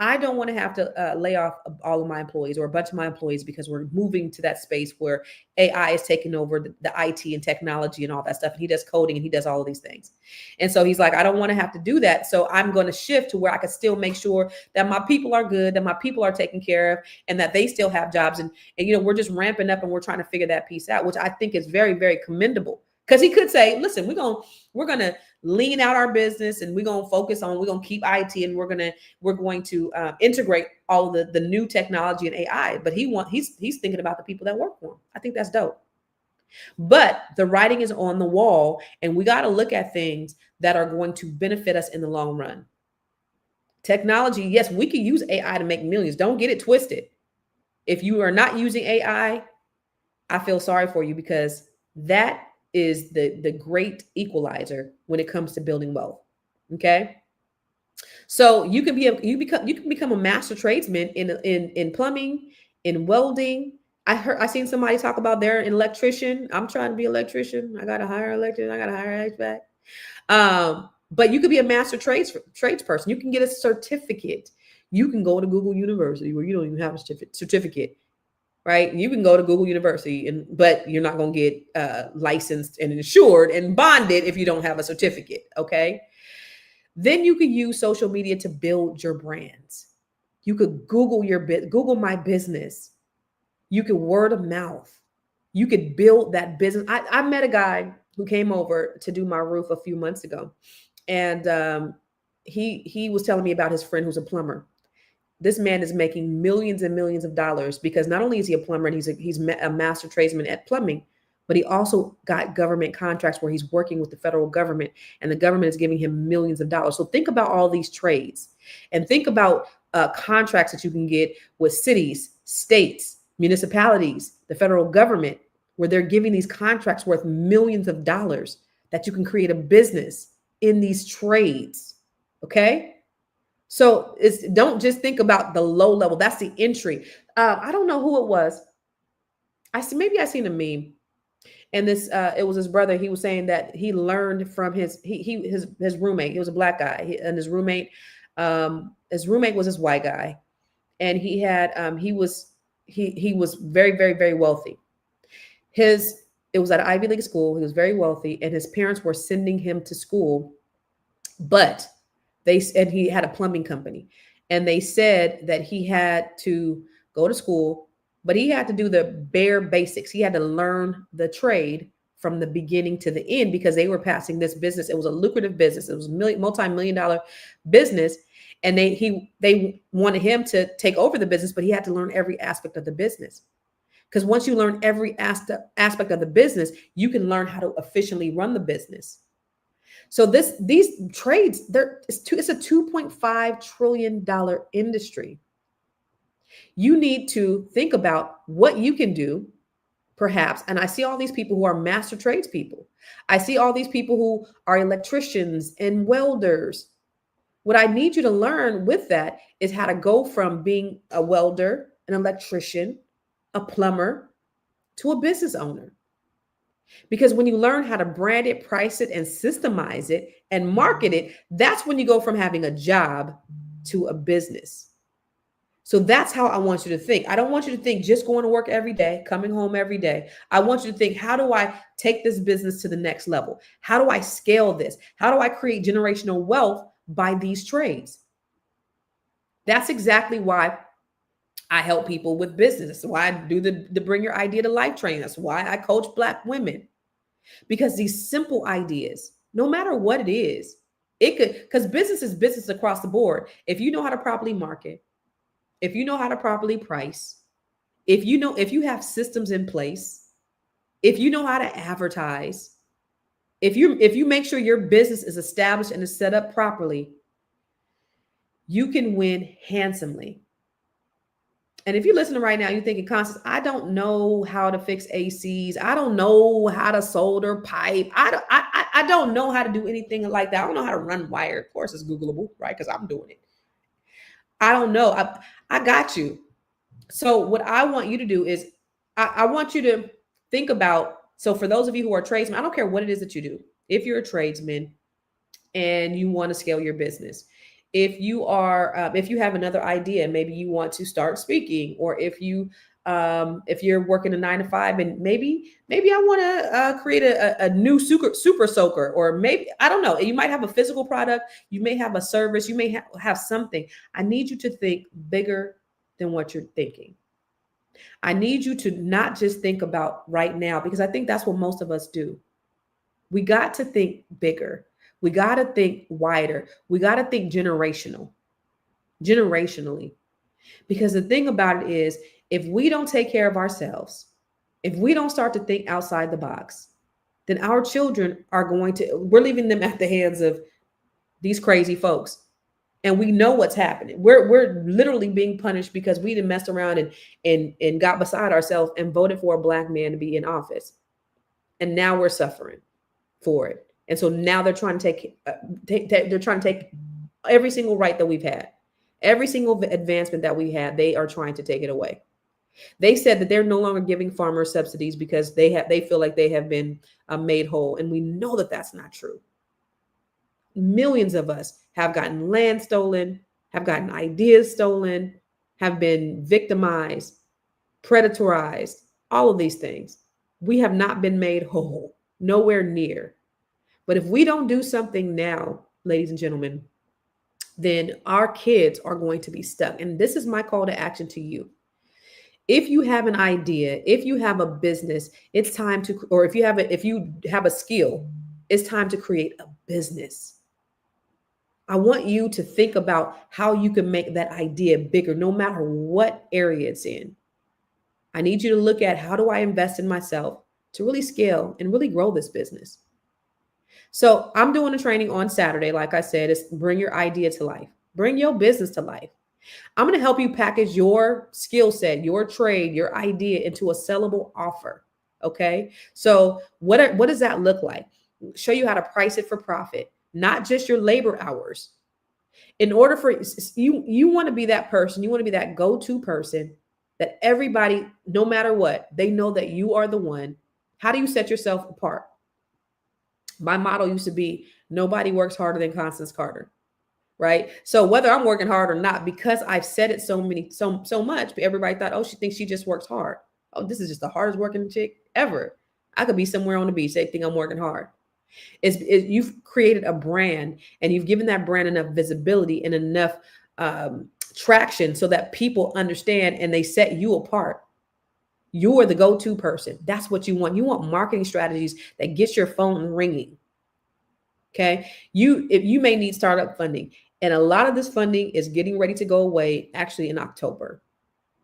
I don't want to have to lay off all of my employees or a bunch of my employees because we're moving to that space where AI is taking over the IT and technology and all that stuff. And he does coding and he does all of these things. And so he's like, I don't want to have to do that. So I'm going to shift to where I can still make sure that my people are good, that my people are taken care of, and that they still have jobs. And we're just ramping up and we're trying to figure that piece out, which I think is very, very commendable. Because he could say, listen, we're gonna lean out our business and we're gonna keep IT and we're going to integrate all of the new technology and AI. But he's thinking about the people that work for him. I think that's dope. But the writing is on the wall, and we got to look at things that are going to benefit us in the long run. Technology, yes, we can use AI to make millions. Don't get it twisted. If you are not using AI, I feel sorry for you, because that is the great equalizer when it comes to building wealth. Okay. So you can become a master tradesman in plumbing, in welding. I seen somebody talk about they're an electrician. I'm trying to be an electrician. I got to hire an electrician. I got to hire HVAC. But you could be a master tradesperson. You can get a certificate. You can go to Google University where you don't even have a certificate. Right? You can go to Google University, but you're not going to get licensed and insured and bonded if you don't have a certificate. Okay. Then you can use social media to build your brands. You could Google my business. You could word of mouth. You could build that business. I met a guy who came over to do my roof a few months ago, and he was telling me about his friend who's a plumber. This man is making millions and millions of dollars because not only is he a plumber and he's a master tradesman at plumbing, but he also got government contracts where he's working with the federal government, and the government is giving him millions of dollars. So think about all these trades, and think about contracts that you can get with cities, states, municipalities, the federal government, where they're giving these contracts worth millions of dollars that you can create a business in these trades. Okay. So don't just think about the low level. That's the entry. I don't know who it was. Maybe I seen a meme, and this it was his brother. He was saying that he learned from his roommate. He was a black guy, and his roommate was this white guy, and he was very, very, very wealthy. It was at Ivy League school. He was very wealthy, and his parents were sending him to school, but he had a plumbing company, and they said that he had to go to school, but he had to do the bare basics. He had to learn the trade from the beginning to the end because they were passing this business. It was a lucrative business. It was a multi-million-dollar business, and they wanted him to take over the business, but he had to learn every aspect of the business. Because once you learn every aspect of the business, you can learn how to efficiently run the business. So these trades, it's a $2.5 trillion industry. You need to think about what you can do, perhaps. And I see all these people who are master tradespeople. I see all these people who are electricians and welders. What I need you to learn with that is how to go from being a welder, an electrician, a plumber, to a business owner. Because when you learn how to brand it, price it, and systemize it and market it, that's when you go from having a job to a business. So that's how I want you to think. I don't want you to think just going to work every day, coming home every day. I want you to think, how do I take this business to the next level? How do I scale this? How do I create generational wealth by these trades? That's exactly why I help people with business. That's why I do the Bring Your Idea to Life training. That's why I coach Black women. Because these simple ideas, no matter what it is, because business is business across the board. If you know how to properly market, if you know how to properly price, if you have systems in place, if you know how to advertise, if you make sure your business is established and is set up properly, you can win handsomely. And if you're listening right now, you're thinking, Constance, I don't know how to fix ACs. I don't know how to solder pipe. I don't know how to do anything like that. I don't know how to run wire. Of course, it's Googleable, right? Because I'm doing it. I don't know. I got you. So what I want you to do is I want you to think about, so for those of you who are tradesmen, I don't care what it is that you do. If you're a tradesman and you want to scale your business, if you have another idea, maybe you want to start speaking, or if you're working a 9-to-5 and maybe I want to create a new super soaker, or maybe, I don't know, you might have a physical product, you may have a service, you may have something. I need you to think bigger than what you're thinking. I need you to not just think about right now, because I think that's what most of us do. We got to think bigger. We got to think wider. We got to think generationally. Because the thing about it is, if we don't take care of ourselves, if we don't start to think outside the box, then our children we're leaving them at the hands of these crazy folks. And we know what's happening. We're literally being punished because we didn't mess around and got beside ourselves and voted for a Black man to be in office. And now we're suffering for it. And so now they're trying to take every single right that we've had, every single advancement that we had. They are trying to take it away. They said that they're no longer giving farmers subsidies because they feel like they have been made whole. And we know that that's not true. Millions of us have gotten land stolen, have gotten ideas stolen, have been victimized, predatorized, all of these things. We have not been made whole, nowhere near. But if we don't do something now, ladies and gentlemen, then our kids are going to be stuck. And this is my call to action to you. if you have an idea, if you have a business, it's time to, or if you have a skill, it's time to create a business. I want you to think about how you can make that idea bigger, no matter what area it's in. I need you to look at, how do I invest in myself to really scale and really grow this business? So I'm doing a training on Saturday. Like I said, it's bring your idea to life, bring your business to life. I'm going to help you package your skill set, your trade, your idea into a sellable offer. Okay. So what does that look like? Show you how to price it for profit, not just your labor hours. In order for you want to be that person, you want to be that go-to person that everybody, no matter what, they know that you are the one. How do you set yourself apart? My motto used to be, nobody works harder than Constance Carter. Right. So whether I'm working hard or not, because I've said it so much, everybody thought, oh, she thinks she just works hard. Oh, this is just the hardest working chick ever. I could be somewhere on the beach. They think I'm working hard. You've created a brand, and you've given that brand enough visibility and enough traction so that people understand and they set you apart. You are the go-to person. That's what you want. You want marketing strategies that get your phone ringing. Okay. If you may need startup funding, and a lot of this funding is getting ready to go away actually in October.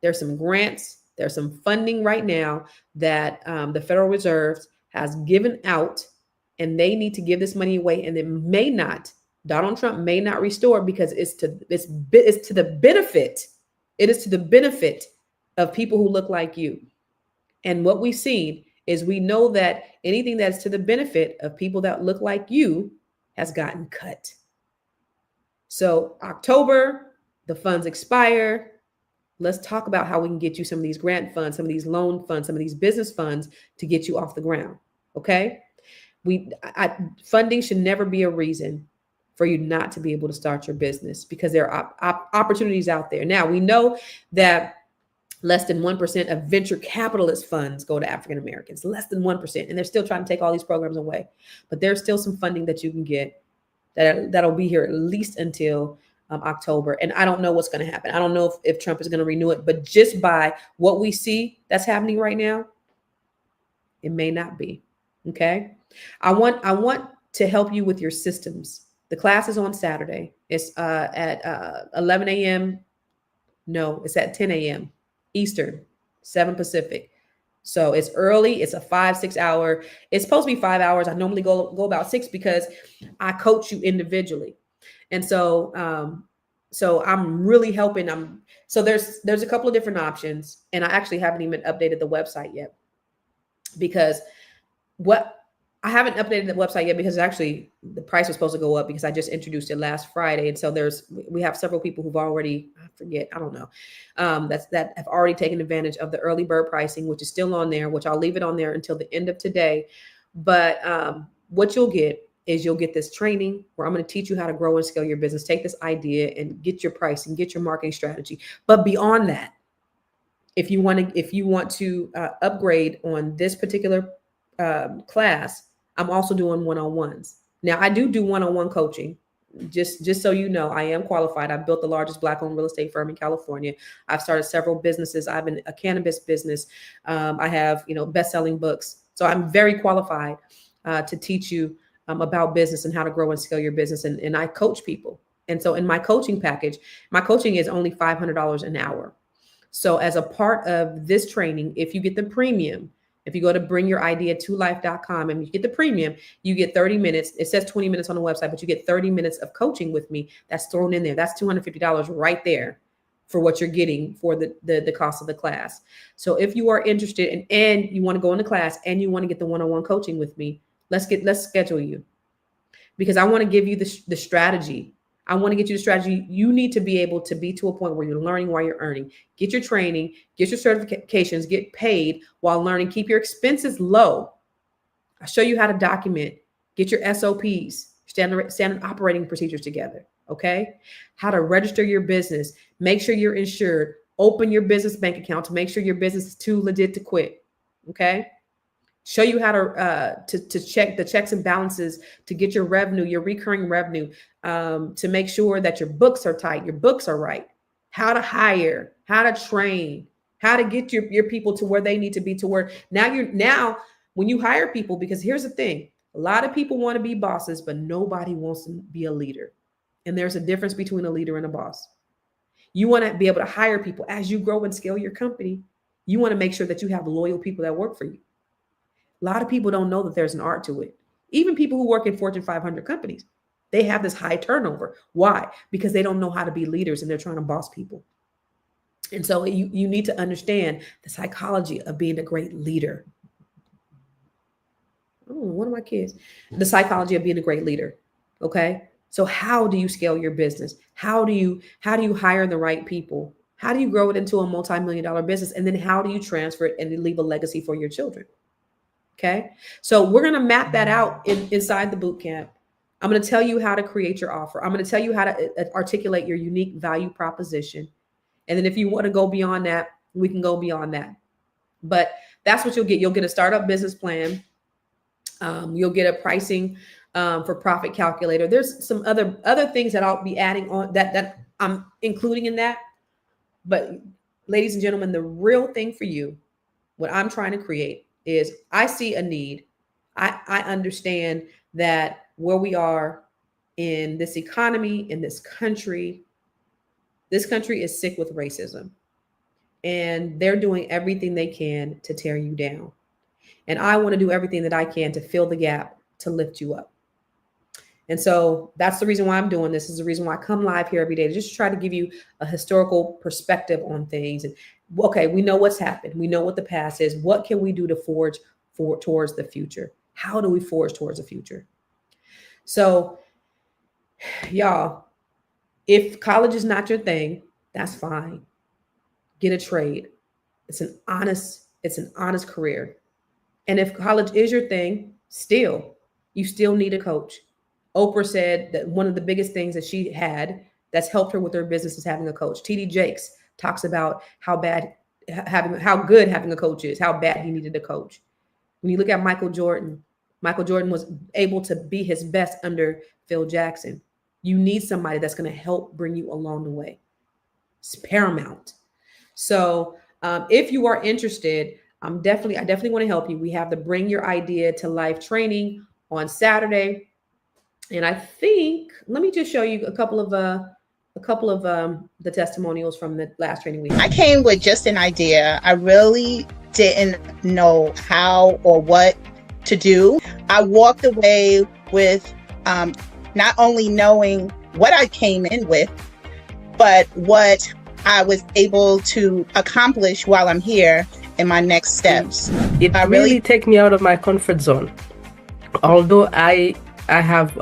There's some grants, there's some funding right now that the Federal Reserve has given out, and they need to give this money away, and it may not, Donald Trump may not restore, because it's to the benefit. It is to the benefit of people who look like you. And what we've seen is, we know that anything that's to the benefit of people that look like you has gotten cut. So October, the funds expire. Let's talk about how we can get you some of these grant funds, some of these loan funds, some of these business funds to get you off the ground. Okay. Funding should never be a reason for you not to be able to start your business, because there are opportunities out there. Now, we know that less than 1% of venture capitalist funds go to African Americans, less than 1%. And they're still trying to take all these programs away. But there's still some funding that you can get that'll be here at least until October. And I don't know what's going to happen. I don't know if Trump is going to renew it. But just by what we see that's happening right now, it may not be. Okay. I want to help you with your systems. The class is on Saturday. It's at 11 a.m. No, it's at 10 a.m. Eastern, 7 Pacific. So it's early. It's a 5-6 hour. It's supposed to be 5 hours. I normally go about 6, because I coach you individually. And so I'm really helping. So there's a couple of different options, and I actually haven't even updated the website yet, because I haven't updated the website yet, because actually the price was supposed to go up, because I just introduced it last Friday. And so we have several people who've already, that have already taken advantage of the early bird pricing, which is still on there, which I'll leave it on there until the end of today. But what you'll get is, you'll get this training where I'm going to teach you how to grow and scale your business, take this idea and get your pricing, get your marketing strategy. But beyond that, if you want to upgrade on this particular class, I'm also doing one-on-ones. Now, I do one-on-one coaching. Just so you know, I am qualified. I've built the largest Black-owned real estate firm in California. I've started several businesses. I have a cannabis business. I have, best-selling books. So I'm very qualified to teach you about business and how to grow and scale your business. And I coach people. And so in my coaching package, my coaching is only $500 an hour. So as a part of this training, if you get the premium, if you go to bringyourideatolife.com and you get the premium, you get 30 minutes. It says 20 minutes on the website, but you get 30 minutes of coaching with me. That's thrown in there. That's $250 right there for what you're getting for the cost of the class. So if you are interested and you want to go in the class and you want to get the one-on-one coaching with me, let's schedule you, because I want to give you the strategy. I want to get you the strategy. You need to be able to be to a point where you're learning while you're earning. Get your training, get your certifications, get paid while learning. Keep your expenses low. I'll show you how to document. Get your SOPs, standard operating procedures together. Okay? How to register your business. Make sure you're insured. Open your business bank account to make sure your business is too legit to quit. Okay? Show you how to check the checks and balances to get your revenue, your recurring revenue, to make sure that your books are tight, your books are right. How to hire, how to train, how to get your people to where they need to be, to where now when you hire people, because here's the thing, a lot of people want to be bosses, but nobody wants to be a leader. And there's a difference between a leader and a boss. You want to be able to hire people as you grow and scale your company. You want to make sure that you have loyal people that work for you. A lot of people don't know that there's an art to it. Even people who work in Fortune 500 companies, they have this high turnover. Why? Because they don't know how to be leaders and they're trying to boss people. And so you need to understand the psychology of being a great leader. Oh, one of my kids. The psychology of being a great leader. Okay. So how do you scale your business? How do you hire the right people? How do you grow it into a multi-million-dollar business? And then how do you transfer it and leave a legacy for your children? Okay. So we're going to map that out inside the boot camp. I'm going to tell you how to create your offer. I'm going to tell you how to articulate your unique value proposition. And then if you want to go beyond that, we can go beyond that. But that's what you'll get. You'll get a startup business plan. You'll get a pricing for profit calculator. There's some other things that I'll be adding on that I'm including in that. But ladies and gentlemen, the real thing for you, what I'm trying to create is I see a need. I understand that where we are in this economy, in this country is sick with racism. And they're doing everything they can to tear you down. And I want to do everything that I can to fill the gap, to lift you up. And so that's the reason why I'm doing this. This is the reason why I come live here every day, to just try to give you a historical perspective on things. And okay, we know what's happened. We know what the past is. What can we do to forge towards the future? How do we forge towards the future? So y'all, if college is not your thing, that's fine. Get a trade. It's an honest career. And if college is your thing, you still need a coach. Oprah said that one of the biggest things that she had that's helped her with her business is having a coach. TD Jakes talks about how good having a coach is, how bad he needed a coach. When you look at Michael Jordan was able to be his best under Phil Jackson. You need somebody that's going to help bring you along the way. It's paramount. So if you are interested, I definitely want to help you. We have the Bring Your Idea to Life training on Saturday. And I think, let me just show you a couple of the testimonials from the last training we had. I came with just an idea. I really didn't know how or what to do. I walked away with not only knowing what I came in with, but what I was able to accomplish while I'm here in my next steps. It really take me out of my comfort zone. Although I have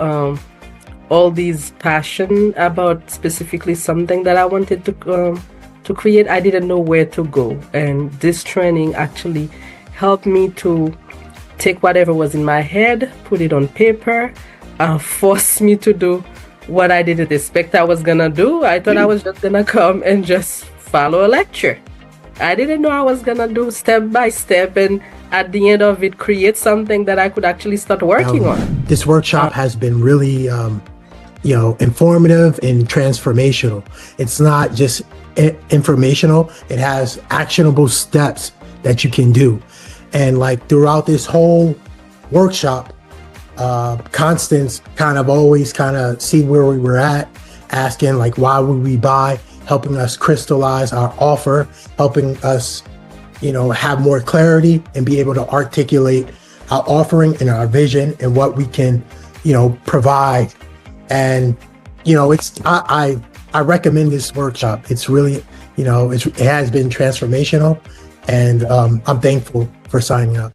all these passion about specifically something that I wanted to create, I didn't know where to go. And this training actually helped me to take whatever was in my head, put it on paper, forced me to do what I didn't expect I was gonna do. I thought I was just gonna come and just follow a lecture. I didn't know I was gonna do step by step, and at the end of it, create something that I could actually start working on. This workshop has been really, informative and transformational. It's not just informational; it has actionable steps that you can do. And like throughout this whole workshop, Constance always see where we were at, asking like, why would we buy? Helping us crystallize our offer, helping us, have more clarity and be able to articulate our offering and our vision and what we can, provide. And, I recommend this workshop. It's really, it has been transformational, and I'm thankful for signing up.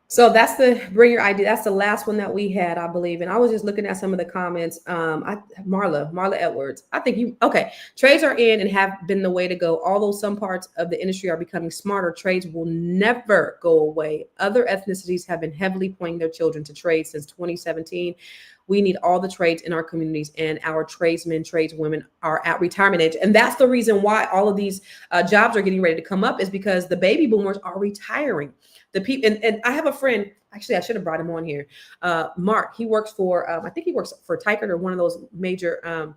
So that's the Bring Your Idea. That's the last one that we had, I believe. And I was just looking at some of the comments. Marla Edwards. I think trades are in and have been the way to go. Although some parts of the industry are becoming smarter, trades will never go away. Other ethnicities have been heavily pointing their children to trades since 2017. We need all the trades in our communities, and our tradesmen, tradeswomen are at retirement age. And that's the reason why all of these jobs are getting ready to come up, is because the baby boomers are retiring. The people, and I have a friend, actually, I should have brought him on here. Mark, he works for, I think he works for Tykert or one of those major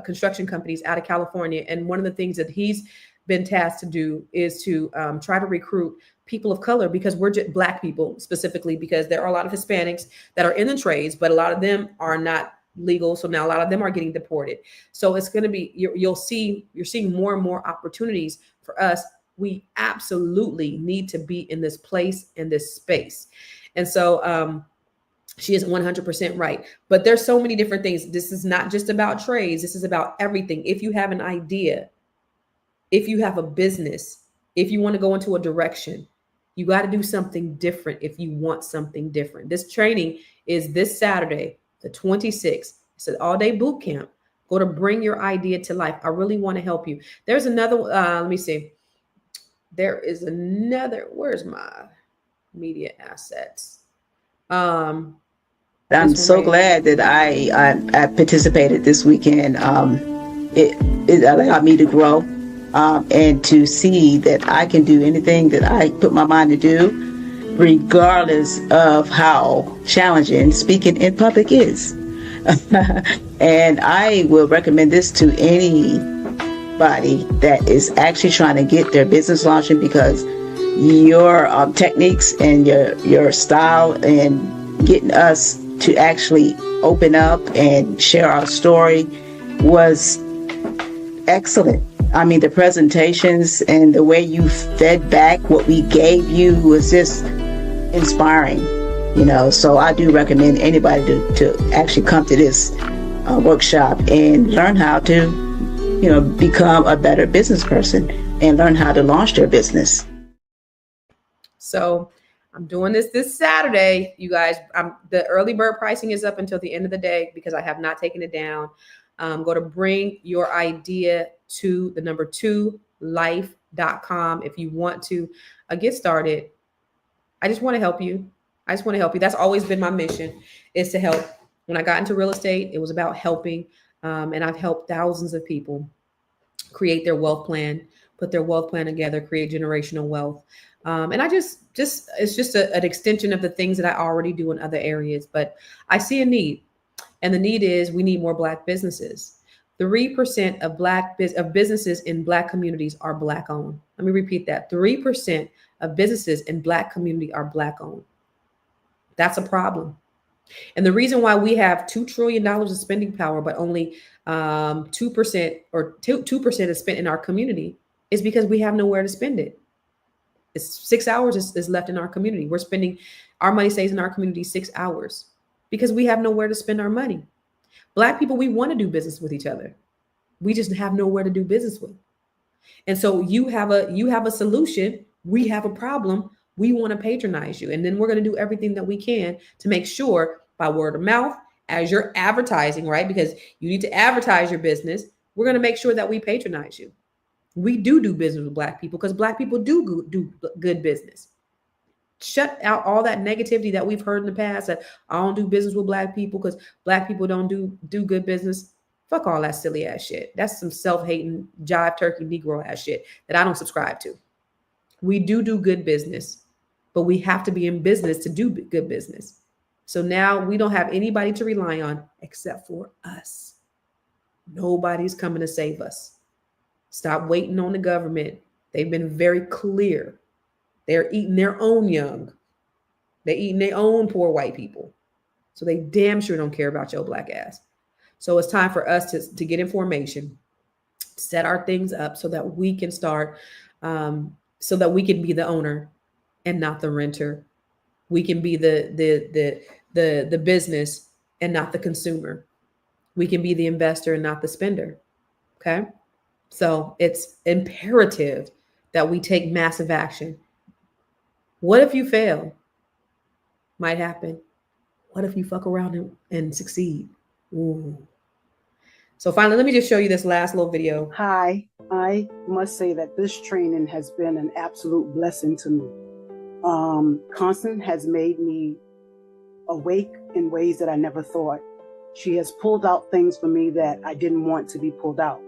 construction companies out of California. And one of the things that he's been tasked to do is to try to recruit people of color, because we're just Black people specifically, because there are a lot of Hispanics that are in the trades, but a lot of them are not legal. So now a lot of them are getting deported. So it's going to be, you're seeing more and more opportunities for us. We absolutely need to be in this place, in this space. And so she is 100% right. But there's so many different things. This is not just about trades. This is about everything. If you have an idea, if you have a business, if you want to go into a direction, you got to do something different if you want something different. This training is this Saturday, the 26th. It's an all-day boot camp. Go to Bring Your Idea to Life. I really want to help you. There's another, let me see. There is another, where's my media assets? I'm so glad that I participated this weekend. It allowed me to grow and to see that I can do anything that I put my mind to do, regardless of how challenging speaking in public is. And I will recommend this to anybody that is actually trying to get their business launching, because your techniques and your style and getting us to actually open up and share our story was excellent. I mean, the presentations and the way you fed back what we gave you was just inspiring, you know. So I do recommend anybody to actually come to this workshop and learn how to, you know, become a better business person and learn how to launch their business. So I'm doing this Saturday, you guys. The early bird pricing is up until the end of the day because I have not taken it down. Go to Bring Your Idea to the number 2 life.com if you want to get started. I just want to help you. That's always been my mission, is to help. When I got into real estate, it was about helping. And I've helped thousands of people create their wealth plan, put their wealth plan together, create generational wealth. And I just it's just an extension of the things that I already do in other areas. But I see a need, and the need is we need more Black businesses. 3% of businesses in Black communities are Black owned. Let me repeat that. 3% of businesses in Black community are Black owned. That's a problem. And the reason why we have $2 trillion of spending power, but only 2% or 2% is spent in our community, is because we have nowhere to spend it. It's 6 hours is left in our community. We're spending, our money stays in our community 6 hours because we have nowhere to spend our money. Black people, we want to do business with each other. We just have nowhere to do business with. And so you have a solution. We have a problem. We want to patronize you. And then we're going to do everything that we can to make sure, by word of mouth, as you're advertising, right? Because you need to advertise your business. We're going to make sure that we patronize you. We do business with Black people because Black people do good business. Shut out all that negativity that we've heard in the past, that I don't do business with Black people because Black people don't do good business. Fuck all that silly ass shit. That's some self-hating, jive turkey Negro ass shit that I don't subscribe to. We do good business, but we have to be in business to do good business. So now we don't have anybody to rely on except for us. Nobody's coming to save us. Stop waiting on the government. They've been very clear. They're eating their own young. They're eating their own poor white people. So they damn sure don't care about your Black ass. So it's time for us to get information, set our things up so that we can start, so that we can be the owner and not the renter. We can be the business and not the consumer. We can be the investor and not the spender. Okay. So it's imperative that we take massive action. What if you fail? Might happen. What if you fuck around and succeed? Ooh. So finally, let me just show you this last little video. Hi, I must say that this training has been an absolute blessing to me. Constance has made me awake in ways that I never thought. She has pulled out things for me that I didn't want to be pulled out.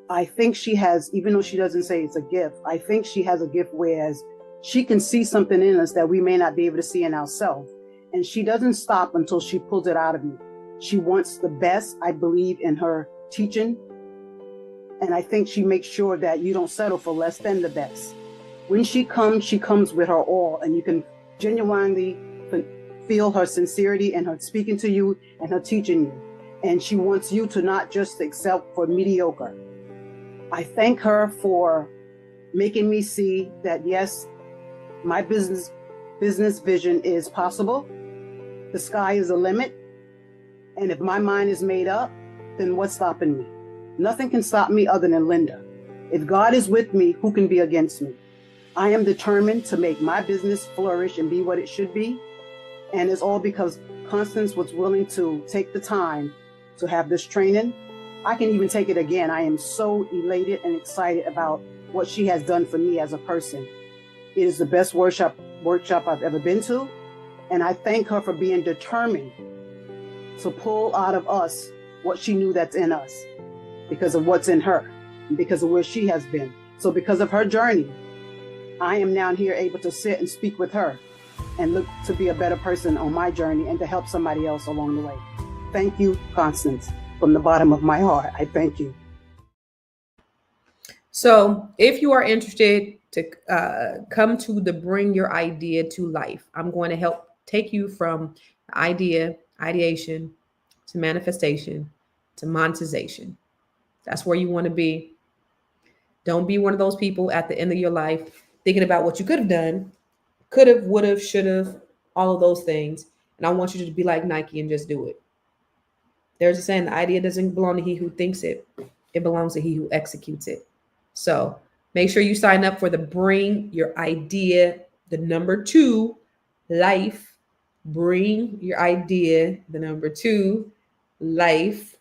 I think she has, even though she doesn't say it's a gift, I think she has a gift whereas she can see something in us that we may not be able to see in ourselves. And she doesn't stop until she pulls it out of you. She wants the best. I believe in her teaching. And I think she makes sure that you don't settle for less than the best. When she comes with her all, and you can genuinely feel her sincerity and her speaking to you and her teaching you. And she wants you to not just accept for mediocre. I thank her for making me see that, yes, my business vision is possible. The sky is the limit. And if my mind is made up, then what's stopping me? Nothing can stop me other than Linda. If God is with me, who can be against me? I am determined to make my business flourish and be what it should be. And it's all because Constance was willing to take the time to have this training. I can even take it again. I am so elated and excited about what she has done for me as a person. It is the best workshop I've ever been to. And I thank her for being determined to pull out of us what she knew that's in us because of what's in her and because of where she has been. So because of her journey, I am now here able to sit and speak with her and look to be a better person on my journey and to help somebody else along the way. Thank you, Constance. From the bottom of my heart, I thank you. So if you are interested to come to the Bring Your Idea to Life, I'm going to help take you from ideation to manifestation to monetization. That's where you want to be. Don't be one of those people at the end of your life thinking about what you could have done, could have, would have, should have, all of those things. And I want you to be like Nike and just do it. There's a saying, the idea doesn't belong to he who thinks it. It belongs to he who executes it. So make sure you sign up for the Bring Your Idea, the number 2 life. Bring Your Idea, the number 2 life.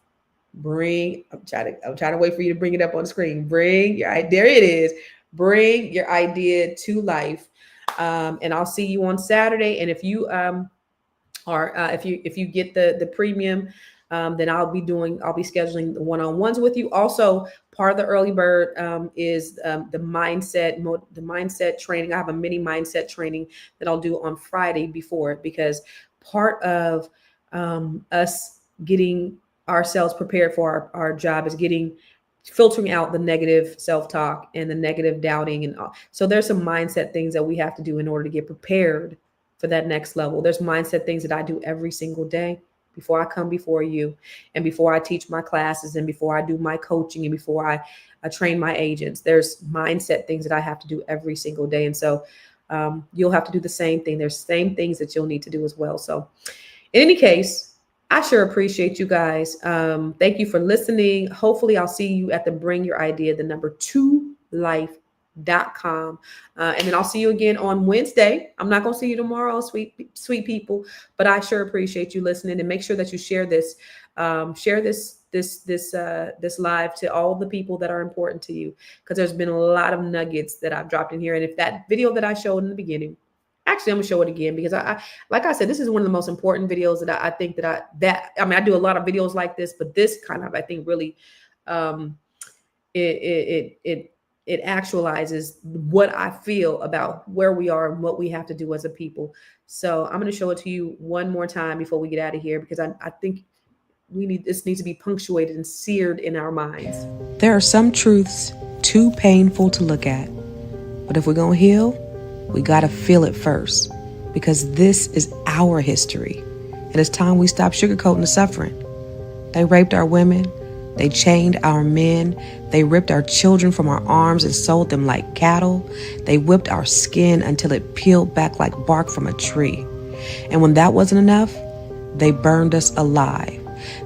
I'm trying to wait for you to bring it up on the screen. Bring your idea. There it is. Bring Your Idea to Life. And I'll see you on Saturday. And if you if you get the premium, then I'll be scheduling the one-on-ones with you. Also, part of the early bird is the mindset training. I have a mini mindset training that I'll do on Friday before it, because part of us getting ourselves prepared for our job is filtering out the negative self-talk and the negative doubting and all. So there's some mindset things that we have to do in order to get prepared for that next level. There's mindset things that I do every single day before I come before you, and before I teach my classes, and before I do my coaching, and before I train my agents. There's mindset things that I have to do every single day. And so you'll have to do the same thing. There's same things that you'll need to do as well. So in any case, I sure appreciate you guys. Thank you for listening. Hopefully I'll see you at the Bring Your Idea, the number 2 life.com. And then I'll see you again on Wednesday. I'm not going to see you tomorrow, sweet people, but I sure appreciate you listening, and make sure that you share this live to all the people that are important to you, because there's been a lot of nuggets that I've dropped in here. And if that video that I showed in the beginning, actually, I'm gonna show it again, because I like I said, this is one of the most important videos that I think I do a lot of videos like this, but this kind of, I think, really, it actualizes what I feel about where we are and what we have to do as a people. So I'm going to show it to you one more time before we get out of here, because I think this needs to be punctuated and seared in our minds. There are some truths too painful to look at, but if we're going to heal, we got to feel it first, because this is our history. And it's time we stop sugarcoating the suffering. They raped our women. They chained our men. They ripped our children from our arms and sold them like cattle. They whipped our skin until it peeled back like bark from a tree. And when that wasn't enough, they burned us alive.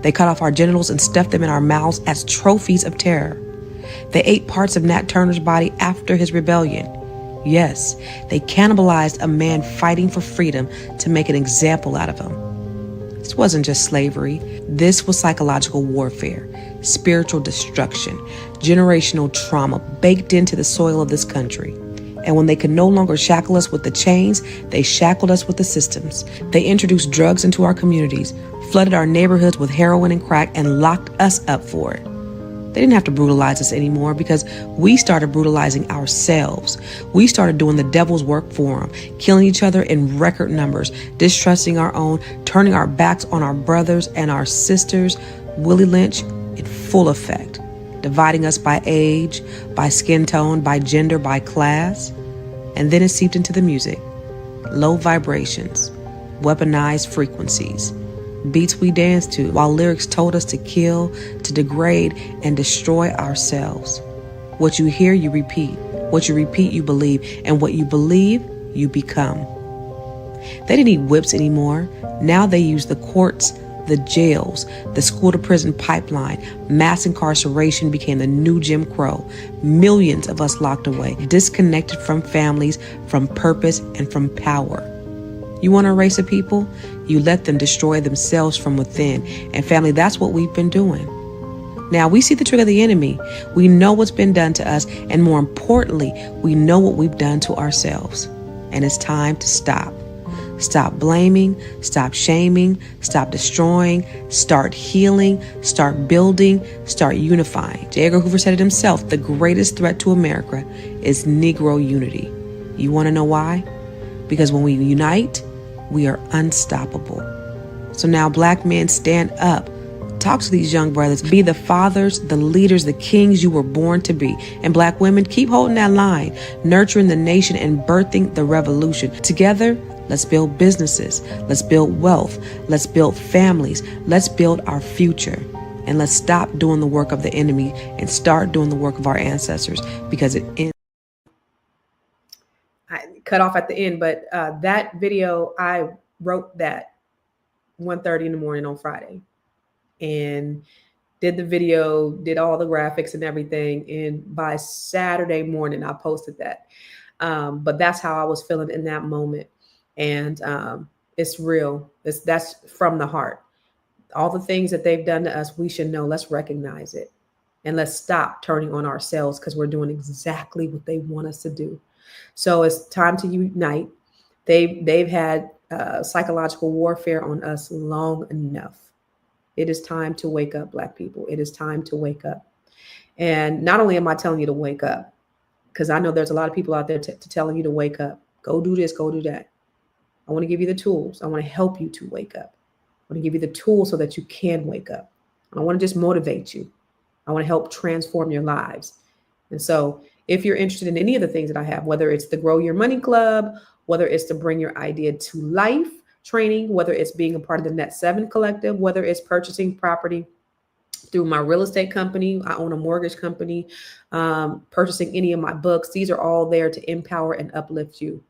They cut off our genitals and stuffed them in our mouths as trophies of terror. They ate parts of Nat Turner's body after his rebellion. Yes, they cannibalized a man fighting for freedom to make an example out of him. This wasn't just slavery. This was psychological warfare, spiritual destruction, generational trauma baked into the soil of this country. And when they could no longer shackle us with the chains, they shackled us with the systems. They introduced drugs into our communities, flooded our neighborhoods with heroin and crack, and locked us up for it. They didn't have to brutalize us anymore because we started brutalizing ourselves. We started doing the devil's work for them, killing each other in record numbers, distrusting our own, turning our backs on our brothers and our sisters. Willie Lynch in full effect, dividing us by age, by skin tone, by gender, by class. And then it seeped into the music. Low vibrations, weaponized frequencies, beats we danced to while lyrics told us to kill, to degrade, and destroy ourselves. What you hear, you repeat. What you repeat, you believe. And what you believe, you become. They didn't need whips anymore. Now they use the courts, the jails, the school to prison pipeline. Mass incarceration became the new Jim Crow. Millions of us locked away, disconnected from families, from purpose, and from power. You want to erase a people? You let them destroy themselves from within. And family, that's what we've been doing. Now, we see the trick of the enemy. We know what's been done to us. And more importantly, we know what we've done to ourselves. And it's time to stop. Stop blaming, stop shaming, stop destroying, start healing, start building, start unifying. J. Edgar Hoover said it himself, the greatest threat to America is Negro unity. You want to know why? Because when we unite, we are unstoppable. So now Black men, stand up. Talk to these young brothers. Be the fathers, the leaders, the kings you were born to be. And Black women, keep holding that line, nurturing the nation and birthing the revolution. Together, let's build businesses. Let's build wealth. Let's build families. Let's build our future. And let's stop doing the work of the enemy and start doing the work of our ancestors, because it ends. I cut off at the end, but that video, I wrote that 1:30 in the morning on Friday and did the video, did all the graphics and everything. And by Saturday morning, I posted that. But that's how I was feeling in that moment. And it's real. That's from the heart. All the things that they've done to us, we should know. Let's recognize it. And let's stop turning on ourselves, because we're doing exactly what they want us to do. So it's time to unite. They've had psychological warfare on us long enough. It is time to wake up, Black people. It is time to wake up. And not only am I telling you to wake up, because I know there's a lot of people out there telling you to wake up. Go do this, go do that. I want to give you the tools. I want to help you to wake up. I want to give you the tools so that you can wake up. I don't want to just motivate you. I want to help transform your lives. And so if you're interested in any of the things that I have, whether it's the Grow Your Money Club, whether it's to bring your idea to life training, whether it's being a part of the Net 7 Collective, whether it's purchasing property through my real estate company, I own a mortgage company, purchasing any of my books, these are all there to empower and uplift you.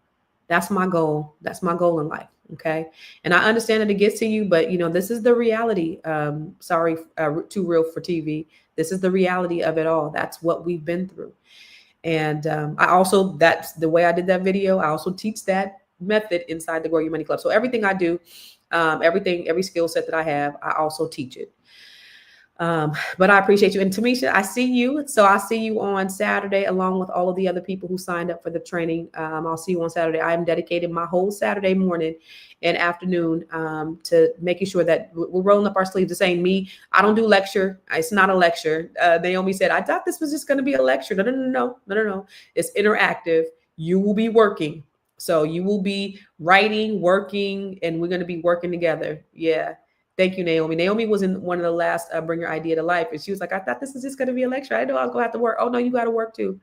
That's my goal. That's my goal in life. Okay. And I understand that it gets to you, but this is the reality. Sorry, too real for TV. This is the reality of it all. That's what we've been through. And I also, that's the way I did that video. I also teach that method inside the Grow Your Money Club. So everything I do, every skill set that I have, I also teach it. But I appreciate you. And Tamisha, I see you. So I'll see you on Saturday, along with all of the other people who signed up for the training. I'll see you on Saturday. I am dedicated my whole Saturday morning and afternoon to making sure that we're rolling up our sleeves. This ain't me. I don't do lecture. It's not a lecture. Naomi said, I thought this was just going to be a lecture. No. It's interactive. You will be working. So you will be writing, working, and we're going to be working together. Yeah. Thank you, Naomi. Naomi was in one of the last Bring Your Idea to Life. And she was like, I thought this was just going to be a lecture. I didn't know I was going to have to work. Oh, no, you got to work too.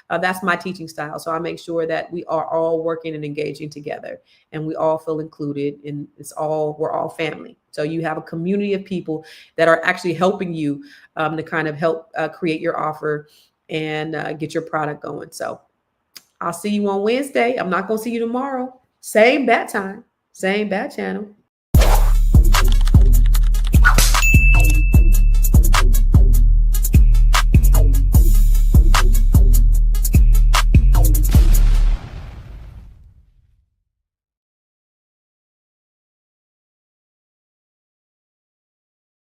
That's my teaching style. So I make sure that we are all working and engaging together and we all feel included, and we're all family. So you have a community of people that are actually helping you to kind of help create your offer and get your product going. So I'll see you on Wednesday. I'm not going to see you tomorrow. Same bat time, same bat channel.